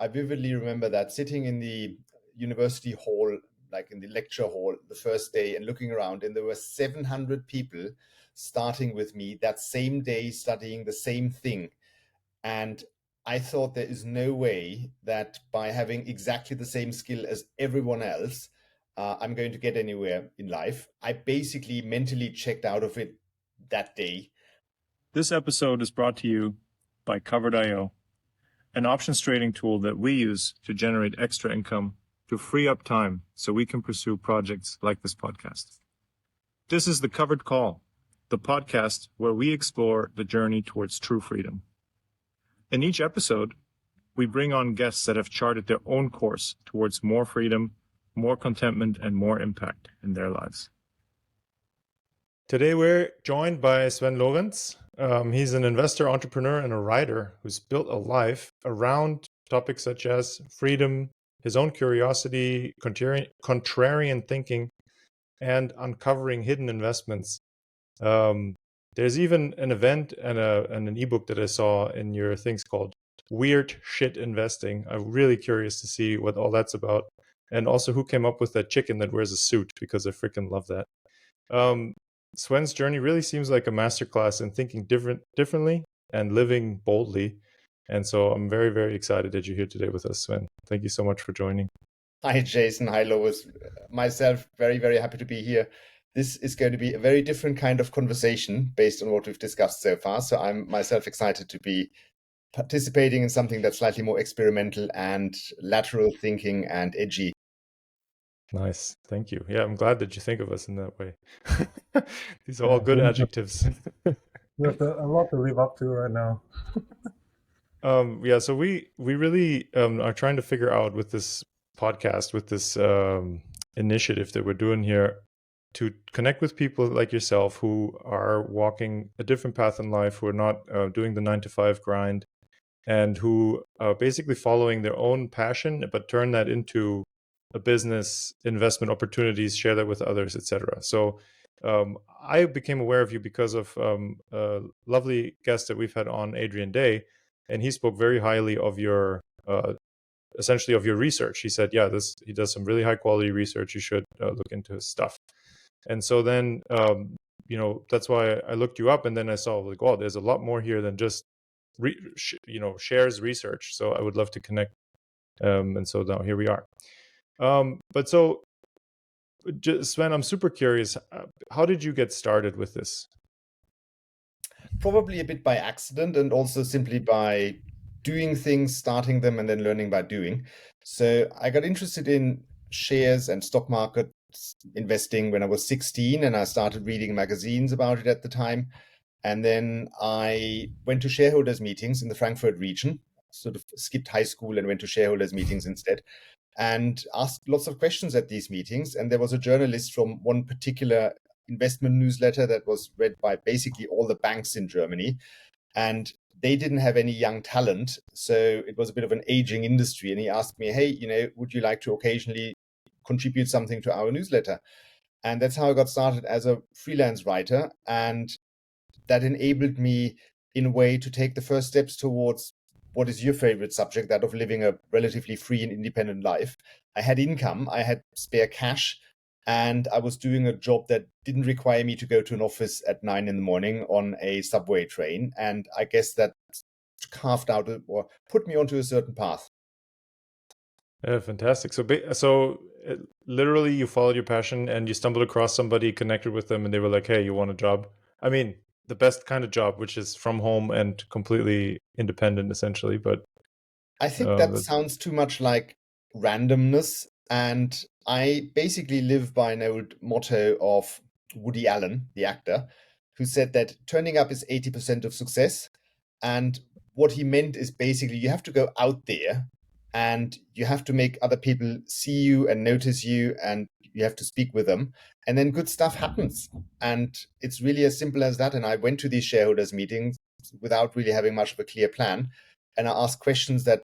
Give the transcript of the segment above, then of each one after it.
I vividly remember that sitting in the university hall, like in the lecture hall, the first day and looking around, and there were 700 people starting with me that same day studying the same thing. And I thought there is no way that by having exactly the same skill as everyone else, I'm going to get anywhere in life. I basically mentally checked out of it that day. This episode is brought to you by Covered.io, an options trading tool that we use to generate extra income to free up time so we can pursue projects like this podcast. This is the Covered Call, the podcast where we explore the journey towards true freedom. In each episode, we bring on guests that have charted their own course towards more freedom, more contentment, and more impact in their lives. Today, we're joined by Swen Lorenz. He's an investor, entrepreneur, and a writer who's built a life around topics such as freedom, his own curiosity, contrarian thinking, and uncovering hidden investments. There's even an event and an ebook that I saw in your things called Weird Shit Investing. I'm really curious to see what all that's about. And also who came up with that chicken that wears a suit, because I freaking love that. Swen's journey really seems like a masterclass in thinking differently and living boldly. And so I'm very, very excited that you're here today with us, Swen. Thank you so much for joining. Hi, Jason. Hi, Lois. Myself, very, very happy to be here. This is going to be a very different kind of conversation based on what we've discussed so far. So I'm myself excited to be participating in something that's slightly more experimental and lateral thinking and edgy. Nice. Thank you. Yeah, I'm glad that you think of us in that way. These are all good adjectives. We have a lot to live up to right now. So we really are trying to figure out with this podcast, with this initiative that we're doing here, to connect with people like yourself who are walking a different path in life, who are not doing the 9-to-5 grind, and who are basically following their own passion, but turn that into a business, investment opportunities, share that with others, etc. So I became aware of you because of a lovely guest that we've had on, Adrian Day, and he spoke very highly of your essentially of your research. He said, yeah, he does some really high quality research. You should look into his stuff. And so then, that's why I looked you up, and then I saw like, oh, there's a lot more here than just, shares research. So I would love to connect. And so now here we are. Swen, I'm super curious. How did you get started with this? Probably a bit by accident, and also simply by doing things, starting them, and then learning by doing. So I got interested in shares and stock market investing when I was 16, and I started reading magazines about it at the time. And then I went to shareholders meetings in the Frankfurt region, sort of skipped high school and went to shareholders meetings instead, and asked lots of questions at these meetings. And there was a journalist from one particular investment newsletter that was read by basically all the banks in Germany. And they didn't have any young talent. So it was a bit of an aging industry. And he asked me, hey, would you like to occasionally contribute something to our newsletter? And that's how I got started as a freelance writer. And that enabled me in a way to take the first steps towards what is your favorite subject, that of living a relatively free and independent life. I had income, I had spare cash, and I was doing a job that didn't require me to go to an office at 9 in the morning on a subway train. And I guess that carved out or put me onto a certain path. Yeah, fantastic. So literally you followed your passion and you stumbled across somebody, connected with them, and they were like, hey, you want a job? I mean, the best kind of job, which is from home and completely independent, essentially. But I think that sounds too much like randomness. And I basically live by an old motto of Woody Allen, the actor, who said that turning up is 80% of success. And what he meant is basically you have to go out there and you have to make other people see you and notice you, and you have to speak with them, and then good stuff happens. And it's really as simple as that. And I went to these shareholders meetings without really having much of a clear plan, and I asked questions that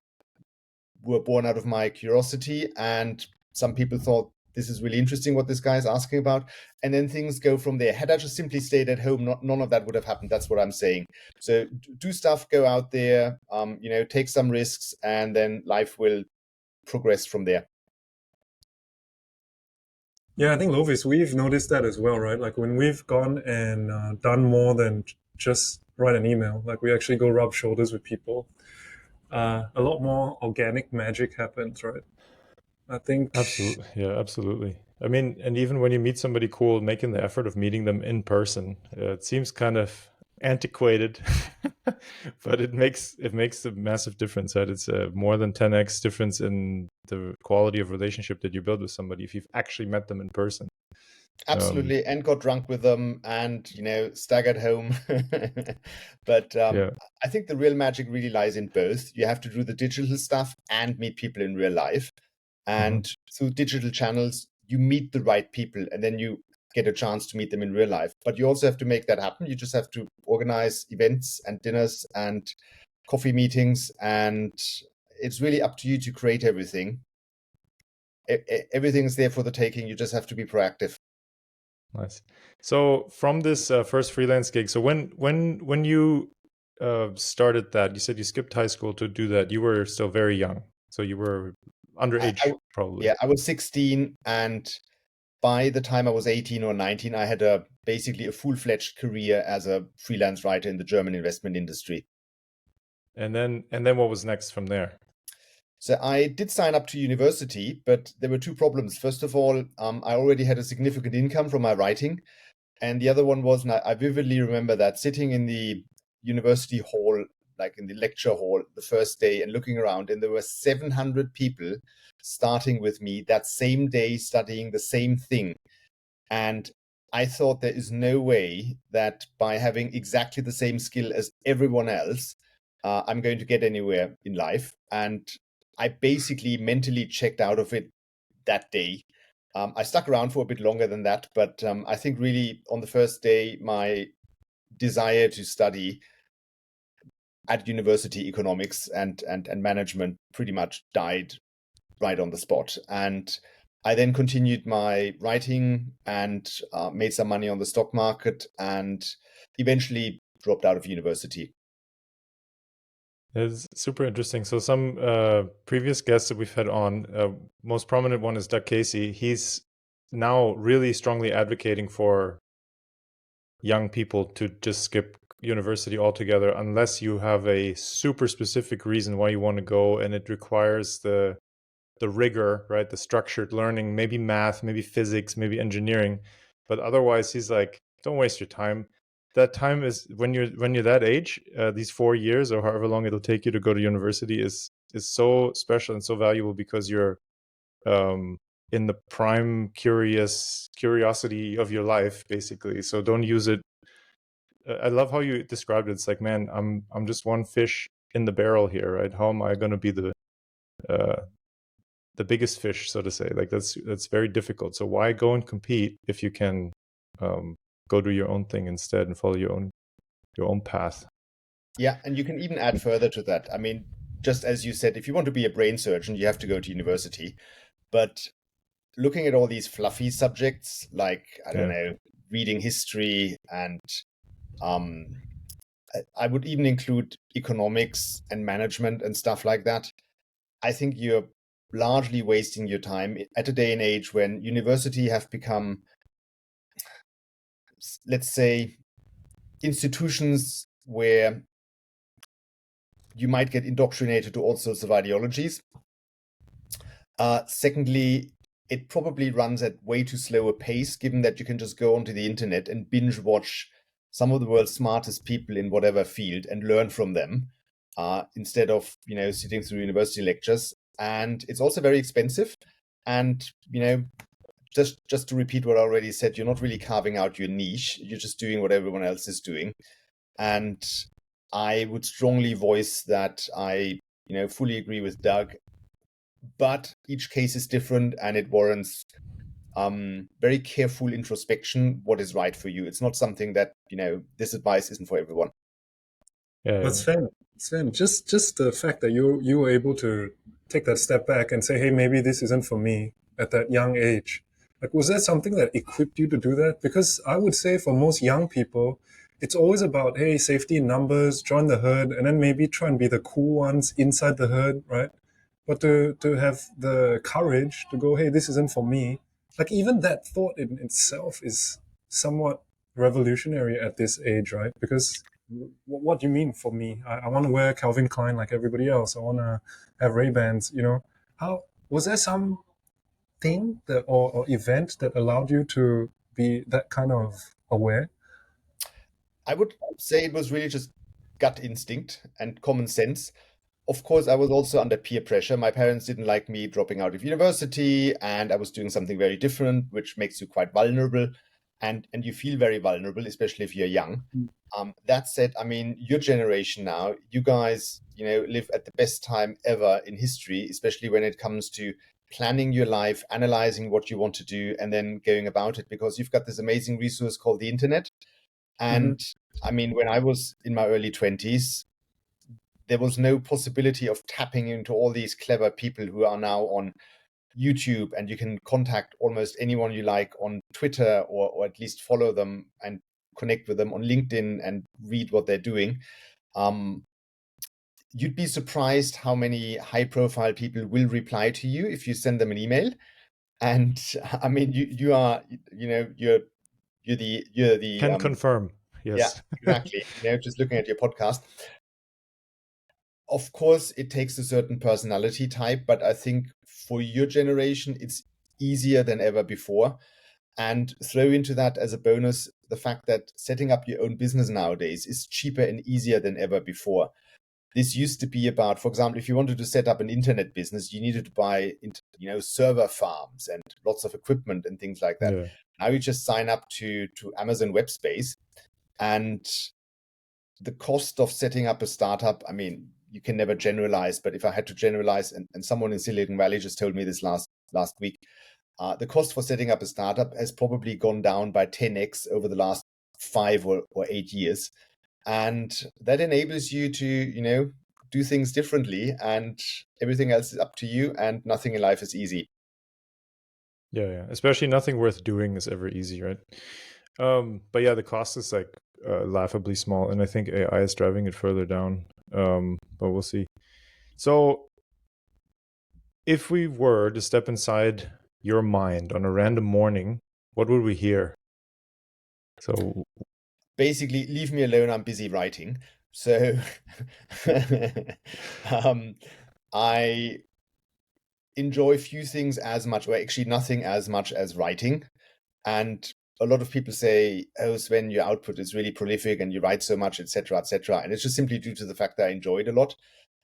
were born out of my curiosity, and some people thought this is really interesting what this guy is asking about. And then things go from there. Had I just simply stayed at home, none of that would have happened. That's what I'm saying. So do stuff, go out there, take some risks, and then life will progress from there. Yeah, I think, Lovis, we've noticed that as well, right? Like when we've gone and done more than just write an email, like we actually go rub shoulders with people, a lot more organic magic happens, right? I think. Absolutely. Yeah, absolutely. I mean, and even when you meet somebody cool, making the effort of meeting them in person, it seems kind of antiquated, but it makes a massive difference, right? It's a more than 10x difference in the quality of relationship that you build with somebody if you've actually met them in person. Absolutely, and got drunk with them and, staggered home. But Yeah. I think the real magic really lies in both. You have to do the digital stuff and meet people in real life. And through digital channels, you meet the right people and then you get a chance to meet them in real life. But you also have to make that happen. You just have to organize events and dinners and coffee meetings. And it's really up to you to create everything. Everything's there for the taking. You just have to be proactive. Nice. So from this first freelance gig, so when you started that, you said you skipped high school to do that. You were still very young, so you were underage, probably. Yeah, I was 16, and by the time I was 18 or 19, I had basically a full-fledged career as a freelance writer in the German investment industry. And then what was next from there? So I did sign up to university, but there were two problems. First of all, I already had a significant income from my writing. And the other one was, and I vividly remember that, sitting in the university hall, like in the lecture hall, the first day and looking around, and there were 700 people starting with me that same day studying the same thing. And I thought there is no way that by having exactly the same skill as everyone else, I'm going to get anywhere in life. And I basically mentally checked out of it that day. I stuck around for a bit longer than that, but I think really on the first day, my desire to study at university economics and management pretty much died right on the spot. And I then continued my writing and made some money on the stock market and eventually dropped out of university. It's super interesting. So some previous guests that we've had on, most prominent one is Doug Casey. He's now really strongly advocating for young people to just skip university altogether unless you have a super specific reason why you want to go, and it requires the rigor, right? The structured learning, maybe math, maybe physics, maybe engineering. But otherwise, he's like, don't waste your time. That time is when you're that age, these 4 years or however long it'll take you to go to university is so special and so valuable because you're in the prime curiosity of your life, basically. So don't use it. I love how you described it. It's like, man, I'm just one fish in the barrel here, right? How am I going to be the biggest fish, so to say? Like that's very difficult. So why go and compete if you can go do your own thing instead and follow your own path? Yeah, and you can even add further to that. I mean, just as you said, if you want to be a brain surgeon, you have to go to university. But looking at all these fluffy subjects, like, I don't know, reading history, and I would even include economics and management and stuff like that, I think you're largely wasting your time at a day and age when university have become, let's say, institutions where you might get indoctrinated to all sorts of ideologies. Secondly, it probably runs at way too slow a pace, given that you can just go onto the internet and binge watch some of the world's smartest people in whatever field and learn from them, instead of, sitting through university lectures. And it's also very expensive. And, just to repeat what I already said, you're not really carving out your niche. You're just doing what everyone else is doing. And I would strongly voice that I, fully agree with Doug. But each case is different, and it warrants very careful introspection. What is right for you? It's not something that, this advice isn't for everyone. Yeah. But Sven, just the fact that you were able to take that step back and say, hey, maybe this isn't for me. at that young age? Like, was there something that equipped you to do that? Because I would say for most young people, it's always about, hey, safety in numbers, join the herd, and then maybe try and be the cool ones inside the herd, right? But to have the courage to go, hey, this isn't for me. Like, even that thought in itself is somewhat revolutionary at this age, right? Because what do you mean for me? I want to wear Calvin Klein like everybody else. I want to have Ray-Bans, you know? How was there some thing that or event that allowed you to be that kind of aware? I would say it was really just gut instinct and common sense. Of course, I was also under peer pressure. My parents didn't like me dropping out of university, and I was doing something very different, which makes you quite vulnerable. And you feel very vulnerable, especially if you're young. That said, I mean, your generation now, you guys, live at the best time ever in history, especially when it comes to planning your life, analyzing what you want to do, and then going about it, because you've got this amazing resource called the internet. And I mean, when I was in my early 20s, there was no possibility of tapping into all these clever people who are now on YouTube, and you can contact almost anyone you like on Twitter, or at least follow them and connect with them on LinkedIn and read what they're doing. You'd be surprised how many high-profile people will reply to you if you send them an email. And I mean, you're the Can confirm. Yes. Yeah, exactly. Just looking at your podcast. Of course, it takes a certain personality type, but I think for your generation, it's easier than ever before. And throw into that as a bonus the fact that setting up your own business nowadays is cheaper and easier than ever before. This used to be about, for example, if you wanted to set up an internet business, you needed to buy, server farms and lots of equipment and things like that. Yeah. Now you just sign up to Amazon Web Space, and the cost of setting up a startup, I mean, you can never generalize, but if I had to generalize, and someone in Silicon Valley just told me this last week, the cost for setting up a startup has probably gone down by 10x over the last 5 or 8 years. And that enables you to, do things differently, and everything else is up to you, and nothing in life is easy. Yeah. Especially nothing worth doing is ever easy, right? But yeah, the cost is like laughably small, and I think AI is driving it further down. But we'll see. So if we were to step inside your mind on a random morning, what would we hear? So basically, leave me alone, I'm busy writing. So I enjoy few things as much, or actually nothing as much as writing. And a lot of people say, oh, Sven, your output is really prolific and you write so much, etc., etc. And it's just simply due to the fact that I enjoy it a lot.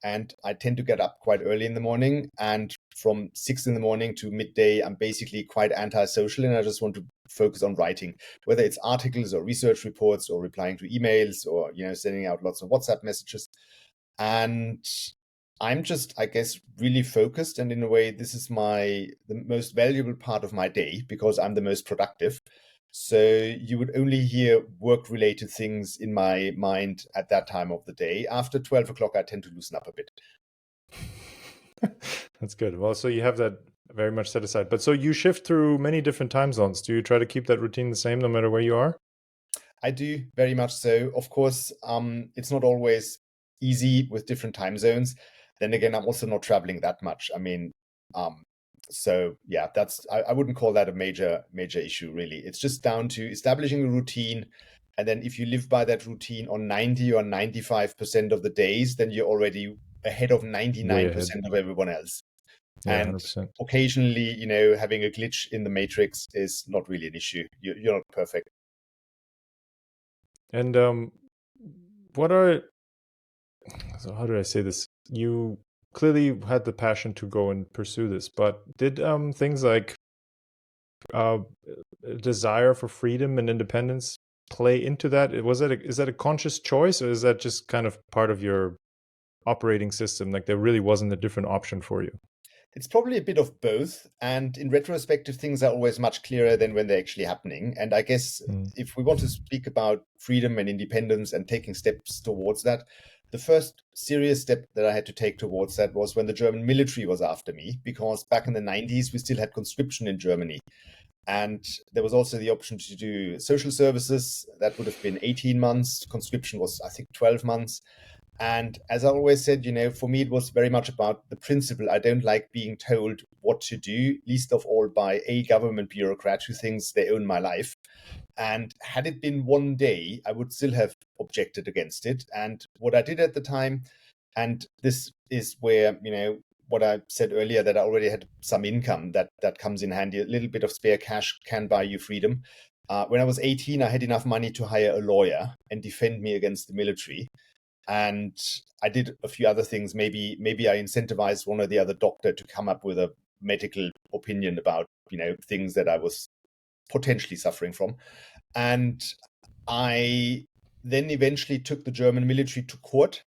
And I tend to get up quite early in the morning. And from 6 in the morning to midday, I'm basically quite antisocial, and I just want to focus on writing, whether it's articles or research reports or replying to emails or, sending out lots of WhatsApp messages. And I'm just, I guess, really focused. And in a way, this is the most valuable part of my day, because I'm the most productive. So you would only hear work-related things in my mind at that time of the day. After 12 o'clock, I tend to loosen up a bit. That's good. Well, so you have that very much set aside. But so you shift through many different time zones. Do you try to keep that routine the same no matter where you are? I do, very much so. Of course, it's not always easy with different time zones. Then again, I'm also not traveling that much. I mean, so yeah, I wouldn't call that a major issue, really. It's just down to establishing a routine. And then if you live by that routine on 90 or 95% of the days, then you're already ahead of 99% of everyone else. Yeah, and 100%. Occasionally, having a glitch in the matrix is not really an issue. You're not perfect. And so how do I say this? You clearly had the passion to go and pursue this, but did things like desire for freedom and independence play into that? Is that a conscious choice, or is that just kind of part of your operating system? Like there really wasn't a different option for you? It's probably a bit of both. And in retrospective, things are always much clearer than when they're actually happening. And I guess if we want to speak about freedom and independence and taking steps towards that, the first serious step that I had to take towards that was when the German military was after me, because back in the 90s, we still had conscription in Germany. And there was also the option to do social services. That would have been 18 months. Conscription was, I think, 12 months. And as I always said, for me, it was very much about the principle. I don't like being told what to do, least of all by a government bureaucrat who thinks they own my life. And had it been one day, I would still have objected against it. And what I did at the time, and this is where, what I said earlier, that I already had some income that comes in handy. A little bit of spare cash can buy you freedom. When I was 18, I had enough money to hire a lawyer and defend me against the military. And I did a few other things. Maybe I incentivized one or the other doctor to come up with a medical opinion about, things that I was potentially suffering from. And I then eventually took the German military to court.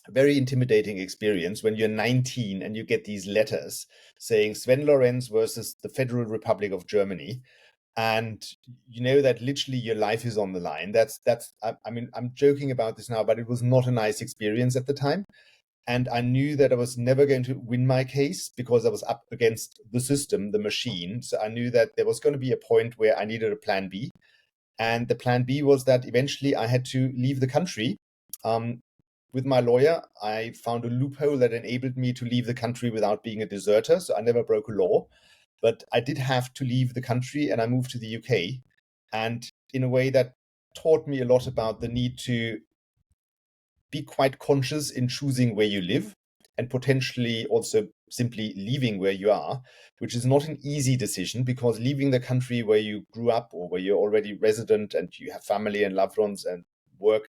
A very intimidating experience when you're 19 and you get these letters saying Swen Lorenz versus the Federal Republic of Germany. And you know that literally your life is on the line. I'm joking about this now, but it was not a nice experience at the time. And I knew that I was never going to win my case because I was up against the system, the machine. So I knew that there was going to be a point where I needed a plan B. And the plan B was that eventually I had to leave the country. With my lawyer, I found a loophole that enabled me to leave the country without being a deserter. So I never broke a law. But I did have to leave the country, and I moved to the UK. And in a way that taught me a lot about the need to be quite conscious in choosing where you live and potentially also simply leaving where you are, which is not an easy decision, because leaving the country where you grew up or where you're already resident and you have family and loved ones and work,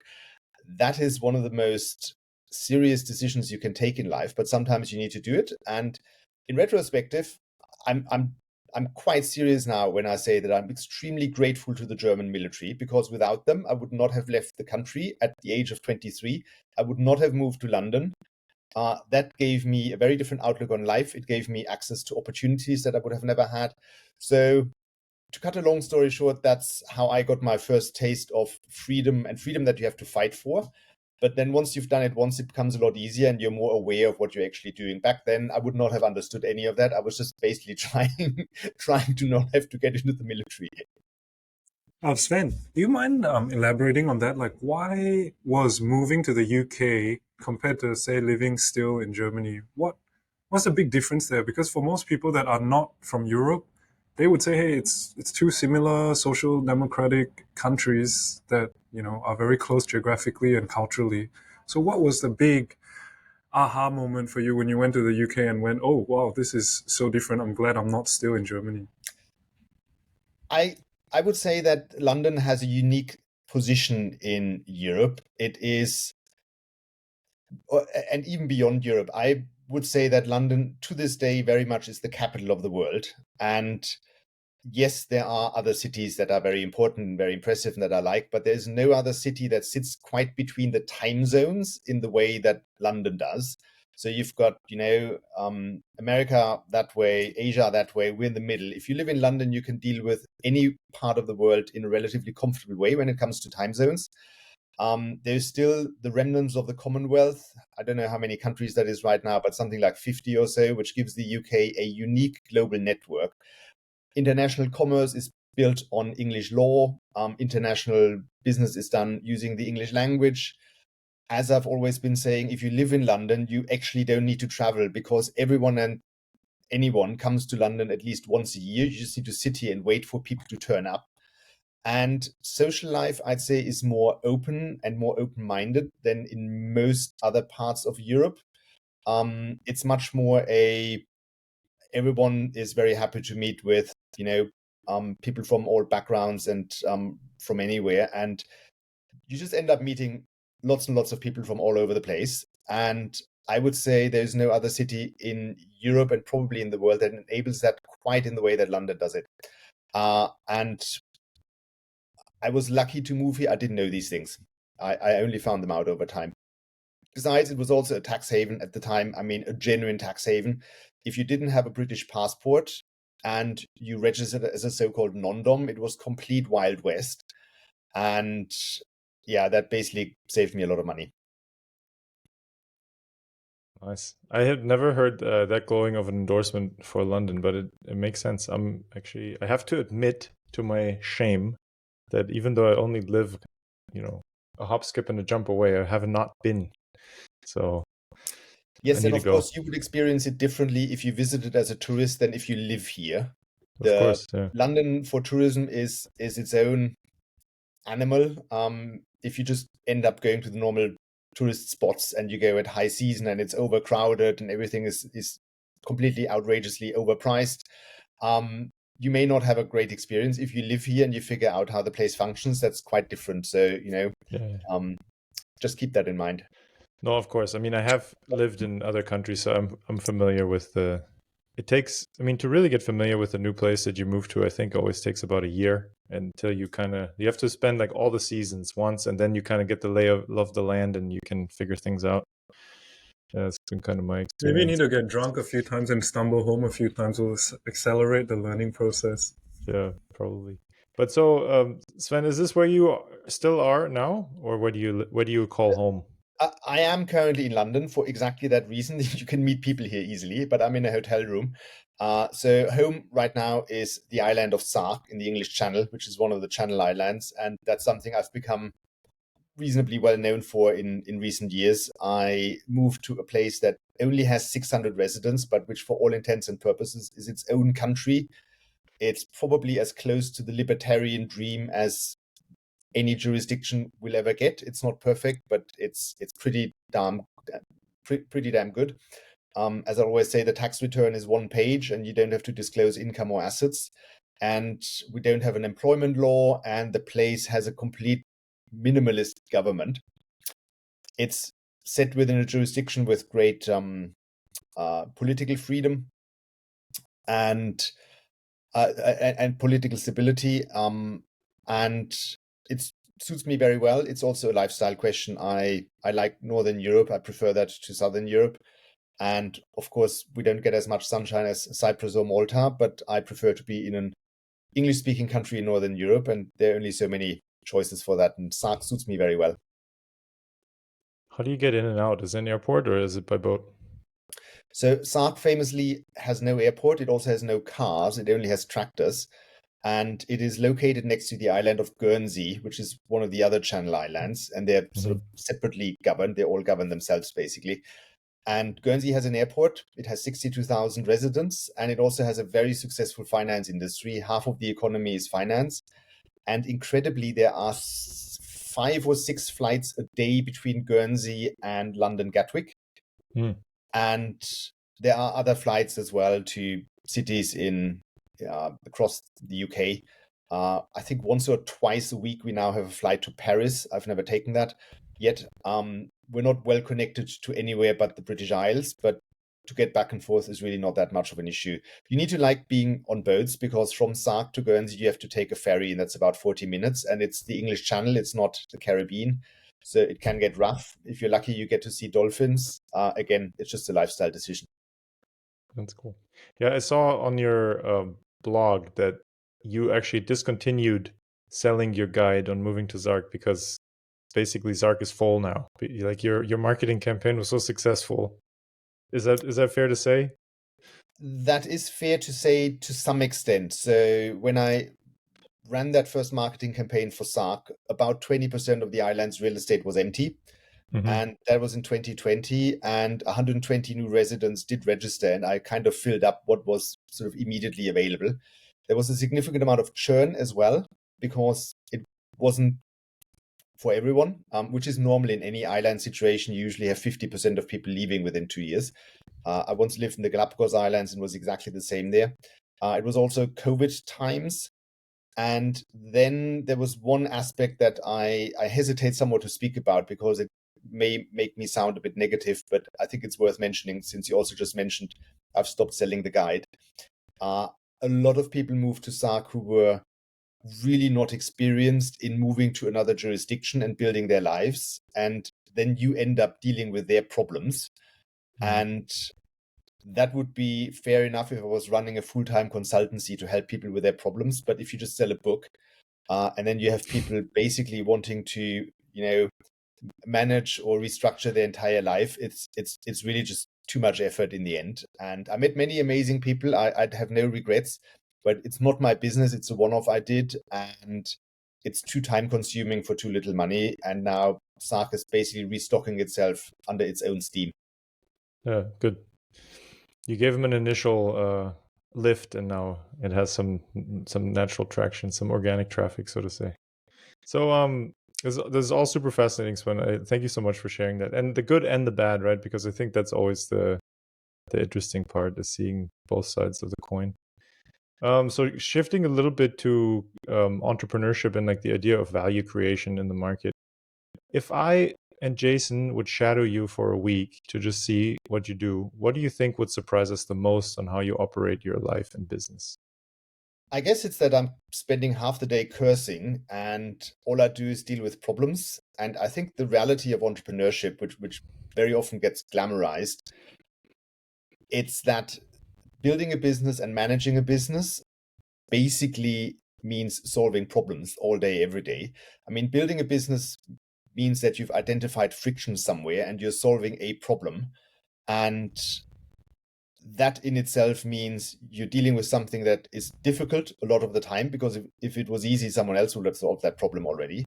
that is one of the most serious decisions you can take in life. But sometimes you need to do it. And in retrospective, I'm quite serious now when I say that I'm extremely grateful to the German military, because without them, I would not have left the country at the age of 23. I would not have moved to London. That gave me a very different outlook on life. It gave me access to opportunities that I would have never had. So to cut a long story short, that's how I got my first taste of freedom, and freedom that you have to fight for. But then once you've done it once, it becomes a lot easier and you're more aware of what you're actually doing. Back then, I would not have understood any of that. I was just basically trying to not have to get into the military. Sven, do you mind elaborating on that? Like, why was moving to the UK compared to, say, living still in Germany? What's the big difference there? Because for most people that are not from Europe, they would say, hey, it's two similar social democratic countries that, are very close geographically and culturally. So what was the big aha moment for you when you went to the UK and went, oh, wow, this is so different. I'm glad I'm not still in Germany. I would say that London has a unique position in Europe. It is, and even beyond Europe, I would say that London to this day very much is the capital of the world. And yes, there are other cities that are very important and very impressive and that I like, but there's no other city that sits quite between the time zones in the way that London does. So you've got, America that way, Asia that way, we're in the middle. If you live in London, you can deal with any part of the world in a relatively comfortable way when it comes to time zones. There's still the remnants of the Commonwealth. I don't know how many countries that is right now, but something like 50 or so, which gives the UK a unique global network. International commerce is built on English law. International business is done using the English language. As I've always been saying, if you live in London, you actually don't need to travel, because everyone and anyone comes to London at least once a year. You just need to sit here and wait for people to turn up. And social life, I'd say, is more open and more open-minded than in most other parts of Europe. It's much more everyone is very happy to meet with, people from all backgrounds and from anywhere. And you just end up meeting lots and lots of people from all over the place. And I would say there's no other city in Europe and probably in the world that enables that quite in the way that London does it. And I was lucky to move here. I didn't know these things. I only found them out over time. Besides, it was also a tax haven at the time. I mean, a genuine tax haven. If you didn't have a British passport and you registered as a so-called non-dom, it was complete Wild West. And yeah, that basically saved me a lot of money. Nice. I had never heard that glowing of an endorsement for London, but it makes sense. I have to admit to my shame that even though I only live, a hop, skip, and a jump away, I have not been. So I Yes, need and to of go. course you would experience it differently if you visit it as a tourist than if you live here. Of course, yeah. London for tourism is its own animal. If you just end up going to the normal tourist spots and you go at high season and it's overcrowded and everything is completely outrageously overpriced, you may not have a great experience. If you live here and you figure out how the place functions, that's quite different. So, Yeah. just keep that in mind. No, of course. I mean, I have lived in other countries, so I'm familiar with the. It takes, I mean, to really get familiar with a new place that you move to, I think always takes about a year until you you have to spend like all the seasons once, and then you kind of get the lay of the land and you can figure things out. Yeah, that's been kind of my experience. Maybe you need to get drunk a few times and stumble home a few times will accelerate the learning process. Yeah, probably. But so, Sven, is this where you still are now, or where do you call home? I am currently in London for exactly that reason. You can meet people here easily, but I'm in a hotel room. So home right now is the island of Sark in the English Channel, which is one of the Channel Islands, and that's something I've become reasonably well known for in recent years. I moved to a place that only has 600 residents, but which for all intents and purposes is its own country. It's probably as close to the libertarian dream as any jurisdiction will ever get. It's not perfect, but it's pretty damn good. As I always say, the tax return is one page and you don't have to disclose income or assets. And we don't have an employment law, and the place has a complete minimalist government. It's set within a jurisdiction with great political freedom and political stability. And it suits me very well. It's also a lifestyle question. I like Northern Europe. I prefer that to Southern Europe. And of course, we don't get as much sunshine as Cyprus or Malta, but I prefer to be in an English-speaking country in Northern Europe, and there are only so many choices for that, and Sark suits me very well. How do you get in and out? Is it an airport or is it by boat? So Sark famously has no airport. It also has no cars. It only has tractors. And it is located next to the island of Guernsey, which is one of the other Channel Islands, and they're sort of separately governed. They all govern themselves, basically. And Guernsey has an airport. It has 62,000 residents, and it also has a very successful finance industry. Half of the economy is finance. And incredibly, there are 5 or 6 flights a day between Guernsey and London Gatwick. And there are other flights as well to cities across the UK. I think once or twice a week we now have a flight to Paris. I've never taken that yet. We're not well connected to anywhere but the British Isles, but to get back and forth is really not that much of an issue. You need to like being on boats, because from Sark to Guernsey you have to take a ferry, and that's about 40 minutes, and it's the English Channel, it's not the Caribbean. So it can get rough. If you're lucky, you get to see dolphins. Again, it's just a lifestyle decision. That's cool. Yeah, I saw on your blog that you actually discontinued selling your guide on moving to Sark because basically Sark is full now. Like your marketing campaign was so successful. Is that fair to say? That is fair to say to some extent. So when I ran that first marketing campaign for Sark, about 20% of the island's real estate was empty. And that was in 2020, and 120 new residents did register, and I kind of filled up what was sort of immediately available. There was a significant amount of churn as well, because it wasn't for everyone, which is normal in any island situation. You usually have 50% of people leaving within 2 years. I once lived in the Galapagos Islands and was exactly the same there. It was also COVID times. And then there was one aspect that I hesitate somewhat to speak about, because it may make me sound a bit negative, but I think it's worth mentioning, since you also just mentioned I've stopped selling the guide. A lot of people moved to Sark who were really not experienced in moving to another jurisdiction and building their lives. And then you end up dealing with their problems. And that would be fair enough if I was running a full-time consultancy to help people with their problems. But if you just sell a book, and then you have people basically wanting to, manage or restructure their entire life. It's really just too much effort in the end. And I met many amazing people. I'd have no regrets, but it's not my business. It's a one-off I did, and it's too time consuming for too little money. And now Sark is basically restocking itself under its own steam. Yeah, good. You gave him an initial lift, and now it has some natural traction, some organic traffic, so to say. So this is all super fascinating, Swen. Thank you so much for sharing that, and the good and the bad, right? Because I think that's always the interesting part, is seeing both sides of the coin. So shifting a little bit to entrepreneurship and like the idea of value creation in the market. If I and Jason would shadow you for a week to just see what you do, what do you think would surprise us the most on how you operate your life and business? I guess it's that I'm spending half the day cursing, and all I do is deal with problems. And I think the reality of entrepreneurship, which very often gets glamorized, it's that building a business and managing a business basically means solving problems all day, every day. I mean, building a business means that you've identified friction somewhere and you're solving a problem. And that in itself means you're dealing with something that is difficult a lot of the time, because if it was easy, someone else would have solved that problem already.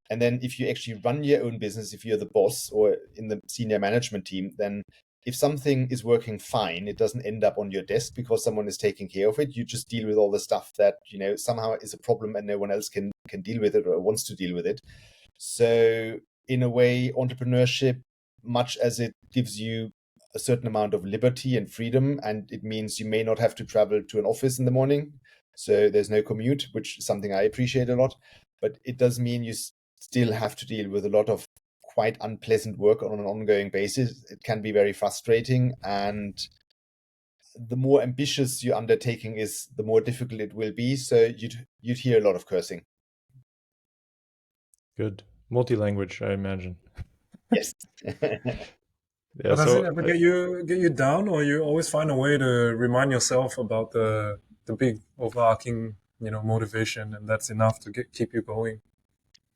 And then if you actually run your own business, if you're the boss or in the senior management team, then if something is working fine, it doesn't end up on your desk because someone is taking care of it. You just deal with all the stuff that, somehow is a problem and no one else can deal with it or wants to deal with it. So in a way, entrepreneurship, much as it gives you a certain amount of liberty and freedom, and it means you may not have to travel to an office in the morning, so there's no commute, which is something I appreciate a lot, but it does mean you still have to deal with a lot of quite unpleasant work on an ongoing basis. It can be very frustrating, and the more ambitious your undertaking is, the more difficult it will be. So you'd hear a lot of cursing. Good. Multi-language, I imagine. Yes. Yeah, But does so it ever get you down, or you always find a way to remind yourself about the big overarching motivation, and that's enough to keep you going?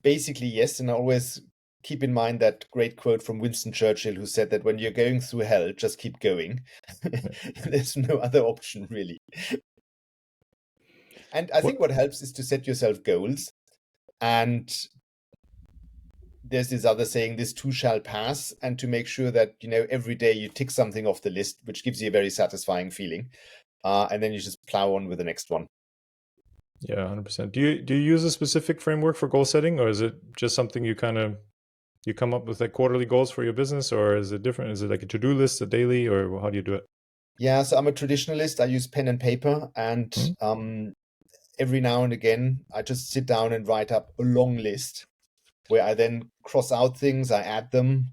Basically, yes. And I always keep in mind that great quote from Winston Churchill, who said that when you're going through hell, just keep going. There's no other option, really. And I think what helps is to set yourself goals. And there's this other saying, this too shall pass, and to make sure that, every day you tick something off the list, which gives you a very satisfying feeling. And then you just plow on with the next one. Yeah, 100%. Do you use a specific framework for goal setting, or is it just something you come up with like quarterly goals for your business, or is it different? Is it like a to-do list, a daily, or how do you do it? Yeah, so I'm a traditionalist. I use pen and paper, and every now and again, I just sit down and write up a long list where I then cross out things, I add them,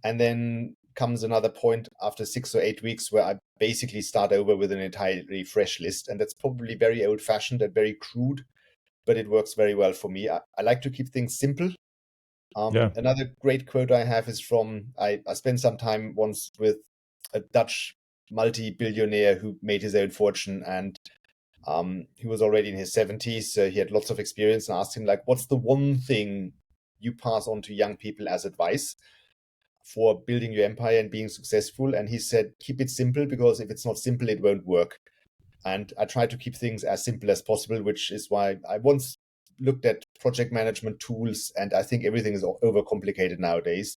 and then comes another point after 6 or 8 weeks where I basically start over with an entirely fresh list. And that's probably very old-fashioned and very crude, but it works very well for me. I like to keep things simple. Another great quote I have is from, I spent some time once with a Dutch multi-billionaire who made his own fortune, and he was already in his 70s, so he had lots of experience, and asked him, like, what's the one thing you pass on to young people as advice for building your empire and being successful? And he said, keep it simple, because if it's not simple, it won't work. And I try to keep things as simple as possible, which is why I once looked at project management tools, and I think everything is overcomplicated nowadays.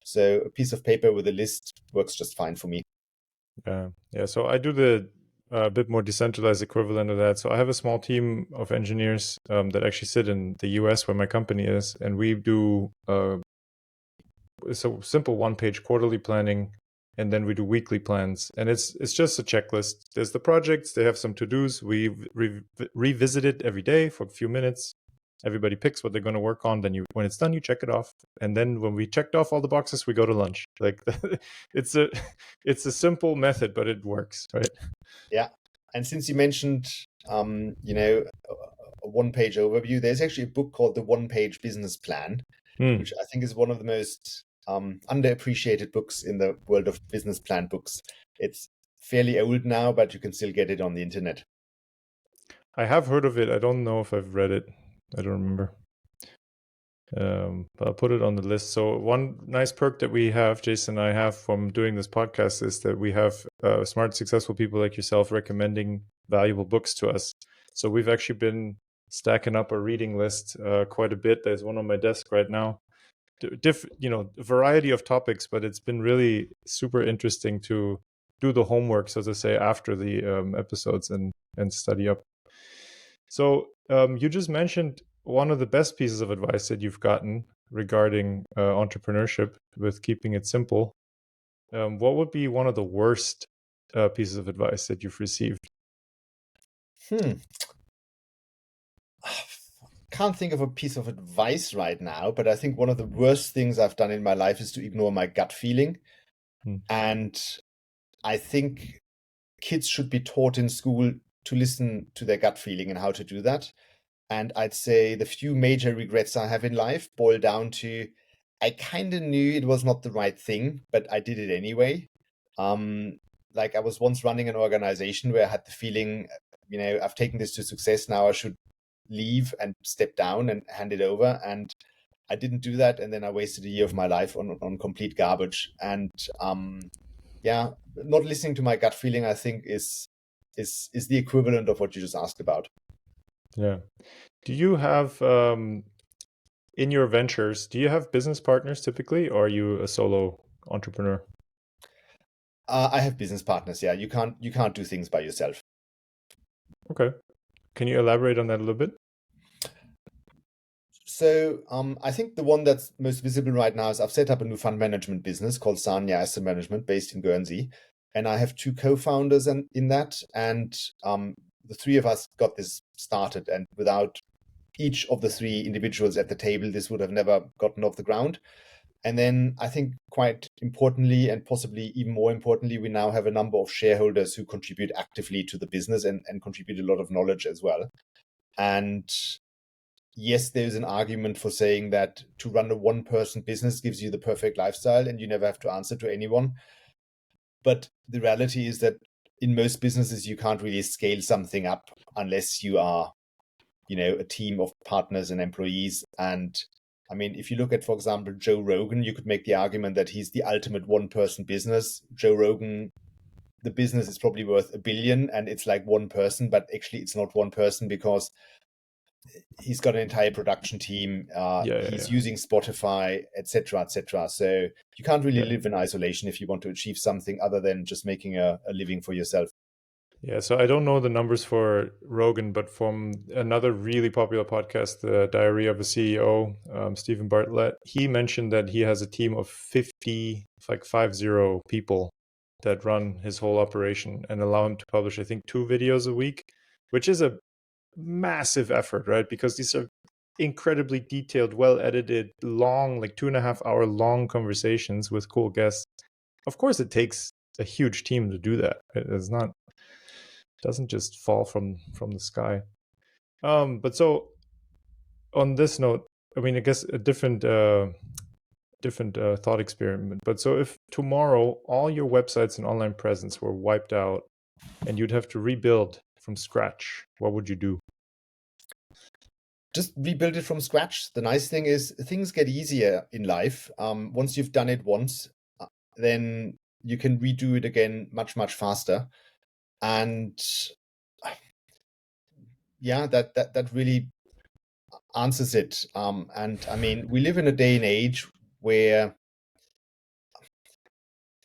So a piece of paper with a list works just fine for me. Yeah. So I do the bit more decentralized equivalent of that. So I have a small team of engineers that actually sit in the US where my company is, and we do it's a simple one-page quarterly planning, and then we do weekly plans, and it's just a checklist. There's the projects, they have some to-dos. We revisit it every day for a few minutes. Everybody picks what they're going to work on. Then when it's done, you check it off. And then when we checked off all the boxes, we go to lunch. Like it's a simple method, but it works, right? Yeah. And since you mentioned, a one-page overview, there's actually a book called The One-Page Business Plan, which I think is one of the most underappreciated books in the world of business plan books. It's fairly old now, but you can still get it on the internet. I have heard of it. I don't know if I've read it. I don't remember. But I'll put it on the list. So one nice perk that we have, Jason and I have from doing this podcast, is that we have smart, successful people like yourself recommending valuable books to us. So we've actually been stacking up a reading list quite a bit. There's one on my desk right now. A variety of topics, but it's been really super interesting to do the homework, so to say, after the episodes and study up. So you just mentioned one of the best pieces of advice that you've gotten regarding entrepreneurship with keeping it simple. What would be one of the worst pieces of advice that you've received? Can't think of a piece of advice right now, but I think one of the worst things I've done in my life is to ignore my gut feeling. And I think kids should be taught in school to listen to their gut feeling and how to do that. And I'd say the few major regrets I have in life boil down to I kind of knew it was not the right thing, but I did it anyway. Like I was once running an organization where I had the feeling, I've taken this to success. Now I should leave and step down and hand it over. And I didn't do that. And then I wasted a year of my life on complete garbage. And not listening to my gut feeling, I think is the equivalent of what you just asked about. Yeah. Do you have in your ventures, do you have business partners typically, or are you a solo entrepreneur? I have business partners. Yeah, you can't do things by yourself. Okay. Can you elaborate on that a little bit? So I think the one that's most visible right now is I've set up a new fund management business called Sanya Asset Management based in Guernsey. And I have two co-founders in that. And the three of us got this started. And without each of the three individuals at the table, this would have never gotten off the ground. And then I think quite importantly, and possibly even more importantly, we now have a number of shareholders who contribute actively to the business and contribute a lot of knowledge as well. And yes, there's an argument for saying that to run a one-person business gives you the perfect lifestyle and you never have to answer to anyone. But the reality is that in most businesses, you can't really scale something up unless you are, a team of partners and employees. And I mean, if you look at, for example, Joe Rogan, you could make the argument that he's the ultimate one-person business. Joe Rogan, the business is probably worth $1 billion and it's like one person, but actually it's not one person because he's got an entire production team. He's using Spotify, etc., etc. So you can't really live in isolation if you want to achieve something other than just making a living for yourself. Yeah, so I don't know the numbers for Rogan, but from another really popular podcast, The Diary of a CEO, Stephen Bartlett, he mentioned that he has a team of 50 people that run his whole operation and allow him to publish, I think, 2 videos a week, which is a massive effort, right? Because these are incredibly detailed, well edited, long, like 2.5 hour long conversations with cool guests. Of course, it takes a huge team to do that. It's not, doesn't just fall from the sky. But so on this note, I mean, I guess a different thought experiment. But so if tomorrow all your websites and online presence were wiped out and you'd have to rebuild from scratch, what would you do? Just rebuild it from scratch. The nice thing is things get easier in life. Once you've done it once, then you can redo it again much, much faster. And yeah, that really answers it. And I mean, we live in a day and age where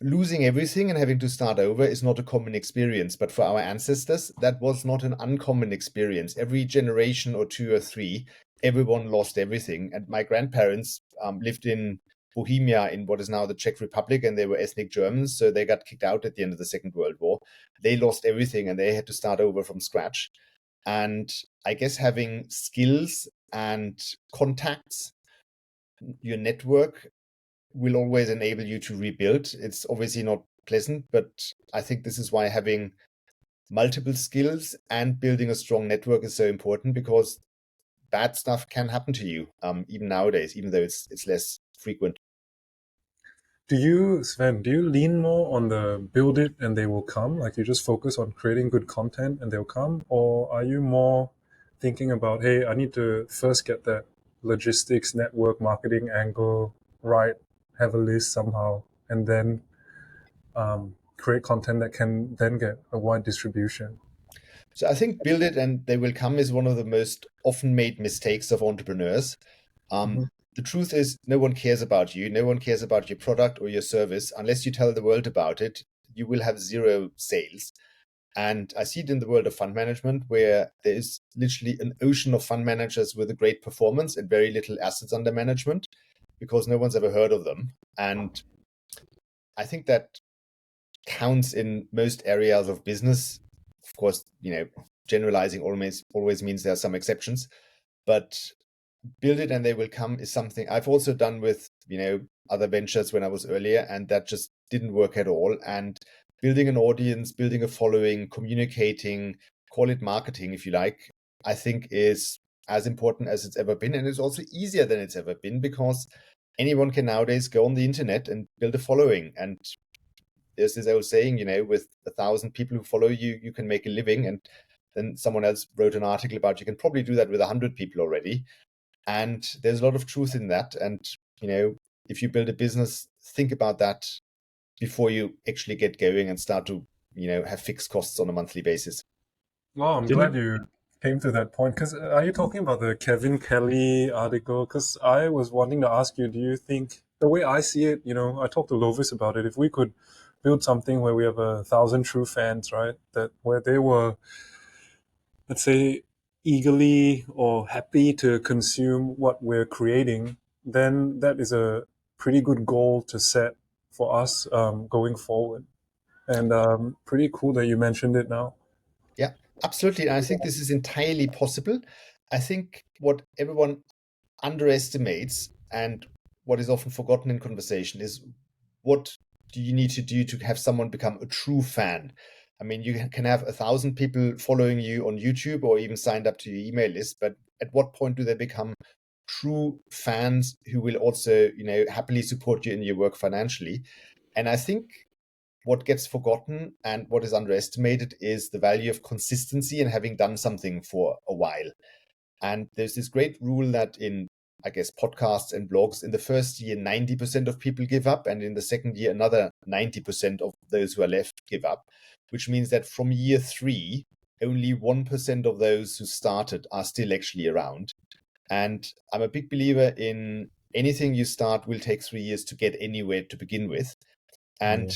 losing everything and having to start over is not a common experience. But for our ancestors, that was not an uncommon experience. Every generation or 2 or 3, everyone lost everything. And my grandparents lived in Bohemia in what is now the Czech Republic, and they were ethnic Germans, so they got kicked out at the end of the Second World War. They lost everything and they had to start over from scratch. And I guess having skills and contacts, your network, will always enable you to rebuild. It's obviously not pleasant, but I think this is why having multiple skills and building a strong network is so important, because bad stuff can happen to you, even nowadays, even though it's less frequent. Sven, do you lean more on the build it and they will come? Like you just focus on creating good content and they'll come? Or are you more thinking about, hey, I need to first get that logistics, network marketing angle right, have a list somehow, and then create content that can then get a wide distribution. So I think build it and they will come is one of the most often made mistakes of entrepreneurs. Mhm. The truth is, no one cares about you. No one cares about your product or your service. Unless you tell the world about it, you will have zero sales. And I see it in the world of fund management, where there is literally an ocean of fund managers with a great performance and very little assets under management because no one's ever heard of them. And I think that counts in most areas of business. Of course, generalizing always means there are some exceptions, but build it and they will come is something I've also done with, other ventures when I was earlier, and that just didn't work at all. And building an audience, building a following, communicating, call it marketing if you like, I think is as important as it's ever been. And it's also easier than it's ever been because anyone can nowadays go on the internet and build a following. And there's this old saying, with 1,000 people who follow you, you can make a living. And then someone else wrote an article about you can probably do that with 100 people already. And there's a lot of truth in that. And, if you build a business, think about that before you actually get going and start to, have fixed costs on a monthly basis. Wow, I'm glad you came to that point. Because are you talking about the Kevin Kelly article? Because I was wanting to ask you, do you think, the way I see it, I talked to Lovis about it, if we could build something where we have 1,000 true fans, right? Where they were, let's say, eagerly or happy to consume what we're creating, then that is a pretty good goal to set for us going forward. And pretty cool that you mentioned it now. Yeah, absolutely. And I think this is entirely possible. I think what everyone underestimates and what is often forgotten in conversation is what do you need to do to have someone become a true fan? I mean, you can have 1,000 people following you on YouTube or even signed up to your email list, but at what point do they become true fans who will also, happily support you in your work financially? And I think what gets forgotten and what is underestimated is the value of consistency and having done something for a while. And there's this great rule that in, I guess, podcasts and blogs, in the first year, 90% of people give up. And in the second year, another 90% of those who are left give up, which means that from year 3, only 1% of those who started are still actually around. And I'm a big believer in anything you start will take 3 years to get anywhere to begin with. And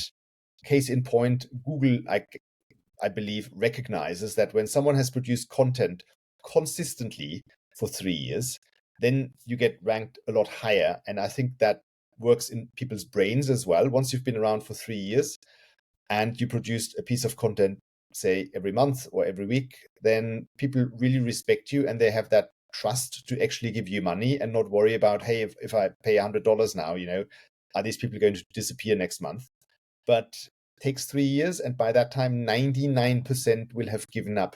case in point, Google, I believe, recognizes that when someone has produced content consistently for 3 years, then you get ranked a lot higher. And I think that works in people's brains as well. Once you've been around for 3 years and you produced a piece of content, say every month or every week, then people really respect you and they have that trust to actually give you money and not worry about, hey, if I pay $100 now, are these people going to disappear next month? But takes 3 years, and by that time, 99% will have given up.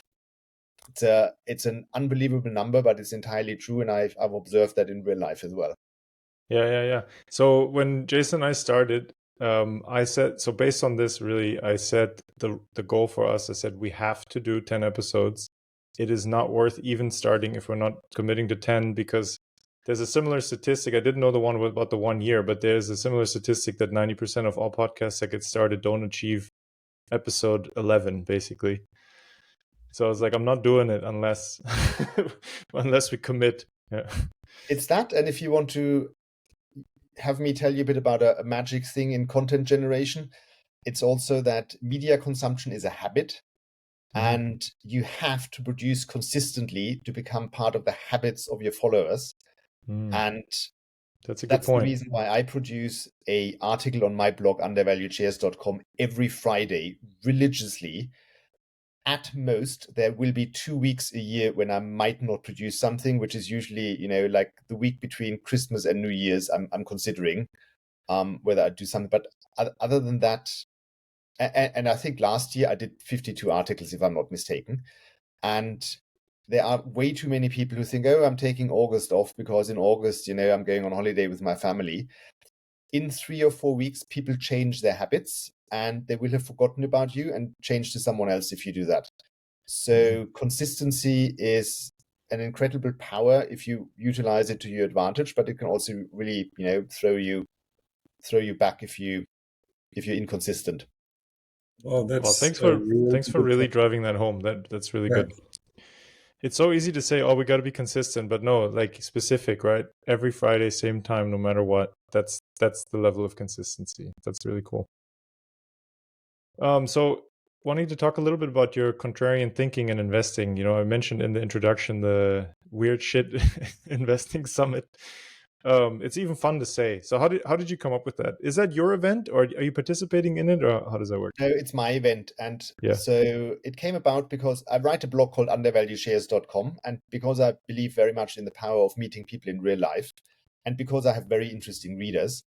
It's an unbelievable number, but it's entirely true, and I've observed that in real life as well. Yeah. So when Jason and I started, I said, so based on this, really, I set the goal for us. I said we have to do 10 episodes. It is not worth even starting if we're not committing to 10, because there's a similar statistic. I didn't know the one about the 1 year, but there's a similar statistic that 90% of all podcasts that get started don't achieve episode 11, basically. So I was like, I'm not doing it unless we commit. Yeah. It's that, and if you want to have me tell you a bit about a magic thing in content generation, it's also that media consumption is a habit. And you have to produce consistently to become part of the habits of your followers. And that's a good that's point. the reason why I produce an article on my blog, undervaluedshares.com, every Friday religiously. At most, there will be 2 weeks a year when I might not produce something, which is usually, like the week between Christmas and New Year's. I'm considering whether I do something. But other than that, and I think last year I did 52 articles, if I'm not mistaken. And there are way too many people who think, oh, I'm taking August off because in August, I'm going on holiday with my family. In 3 or 4 weeks, people change their habits and they will have forgotten about you and change to someone else if you do that. So consistency is an incredible power if you utilize it to your advantage, but it can also really, throw you back if you're inconsistent. Well, Well, that's thanks a for really good really point. driving that home. That's really Yeah. good. It's so easy to say, oh, we got to be consistent, but no, like specific, right? Every Friday, same time, no matter what. That's the level of consistency. That's really cool. So wanting to talk a little bit about your contrarian thinking and investing. I mentioned in the introduction the weird shit investing summit. It's even fun to say. So how did you come up with that? Is that your event, or are you participating in it, or how does that work? No, it's my event. And Yeah. so it came about because I write a blog called undervalueshares.com. And because I believe very much in the power of meeting people in real life, and because I have very interesting readers,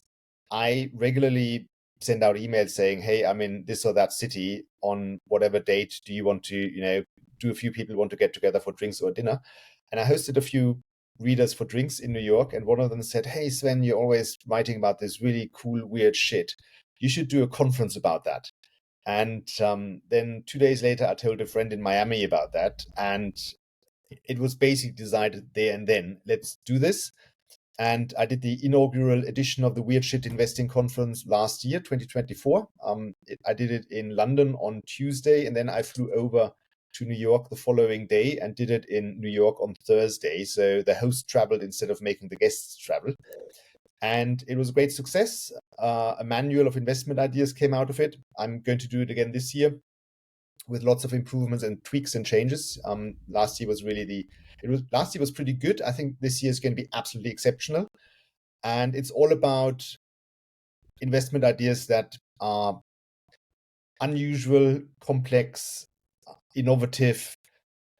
I regularly send out emails saying, hey, I'm in this or that city on whatever date. Do you want to, do a few people want to get together for drinks or dinner? And I hosted a few readers for drinks in New York. And one of them said, hey, Swen, you're always writing about this really cool, weird shit. You should do a conference about that. And then 2 days later, I told a friend in Miami about that. And it was basically decided there and then, let's do this. And I did the inaugural edition of the Weird Shit Investing Conference last year, 2024. I did it in London on Tuesday, and then I flew over to New York the following day and did it in New York on Thursday. So the host traveled instead of making the guests travel. And it was a great success. A manual of investment ideas came out of it. I'm going to do it again this year with lots of improvements and tweaks and changes. Last year was pretty good. I think this year is going to be absolutely exceptional. And it's all about investment ideas that are unusual, complex, innovative.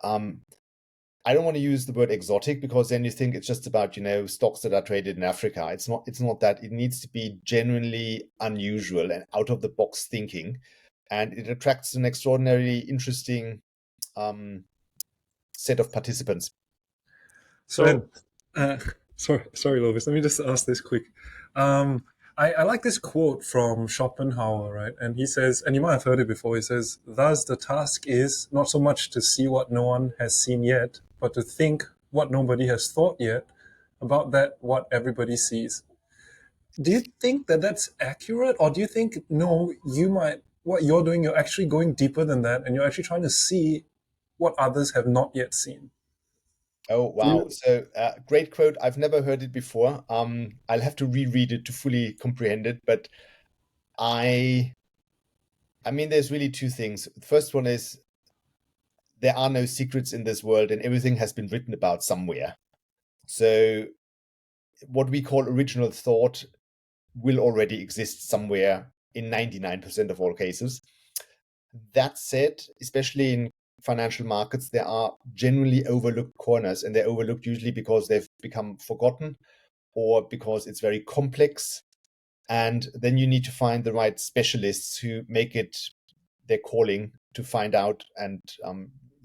I don't want to use the word exotic because then you think it's just about, stocks that are traded in Africa. It's not that. It needs to be genuinely unusual and out of the box thinking. And it attracts an extraordinarily interesting set of participants. So, sorry, Lovis. Let me just ask this quick. I like this quote from Schopenhauer, right? And he says, and you might have heard it before, he says, thus the task is not so much to see what no one has seen yet, but to think what nobody has thought yet about that what everybody sees. Do you think that that's accurate? Or do you think, no, what you're doing, you're actually going deeper than that, and you're actually trying to see what others have not yet seen? Oh, wow. So great quote. I've never heard it before. I'll have to reread it to fully comprehend it. But I mean, there's really two things. The first one is there are no secrets in this world and everything has been written about somewhere. So what we call original thought will already exist somewhere in 99% of all cases. That said, especially in financial markets, there are generally overlooked corners, and they're overlooked usually because they've become forgotten or because it's very complex. And then you need to find the right specialists who make it their calling to find out and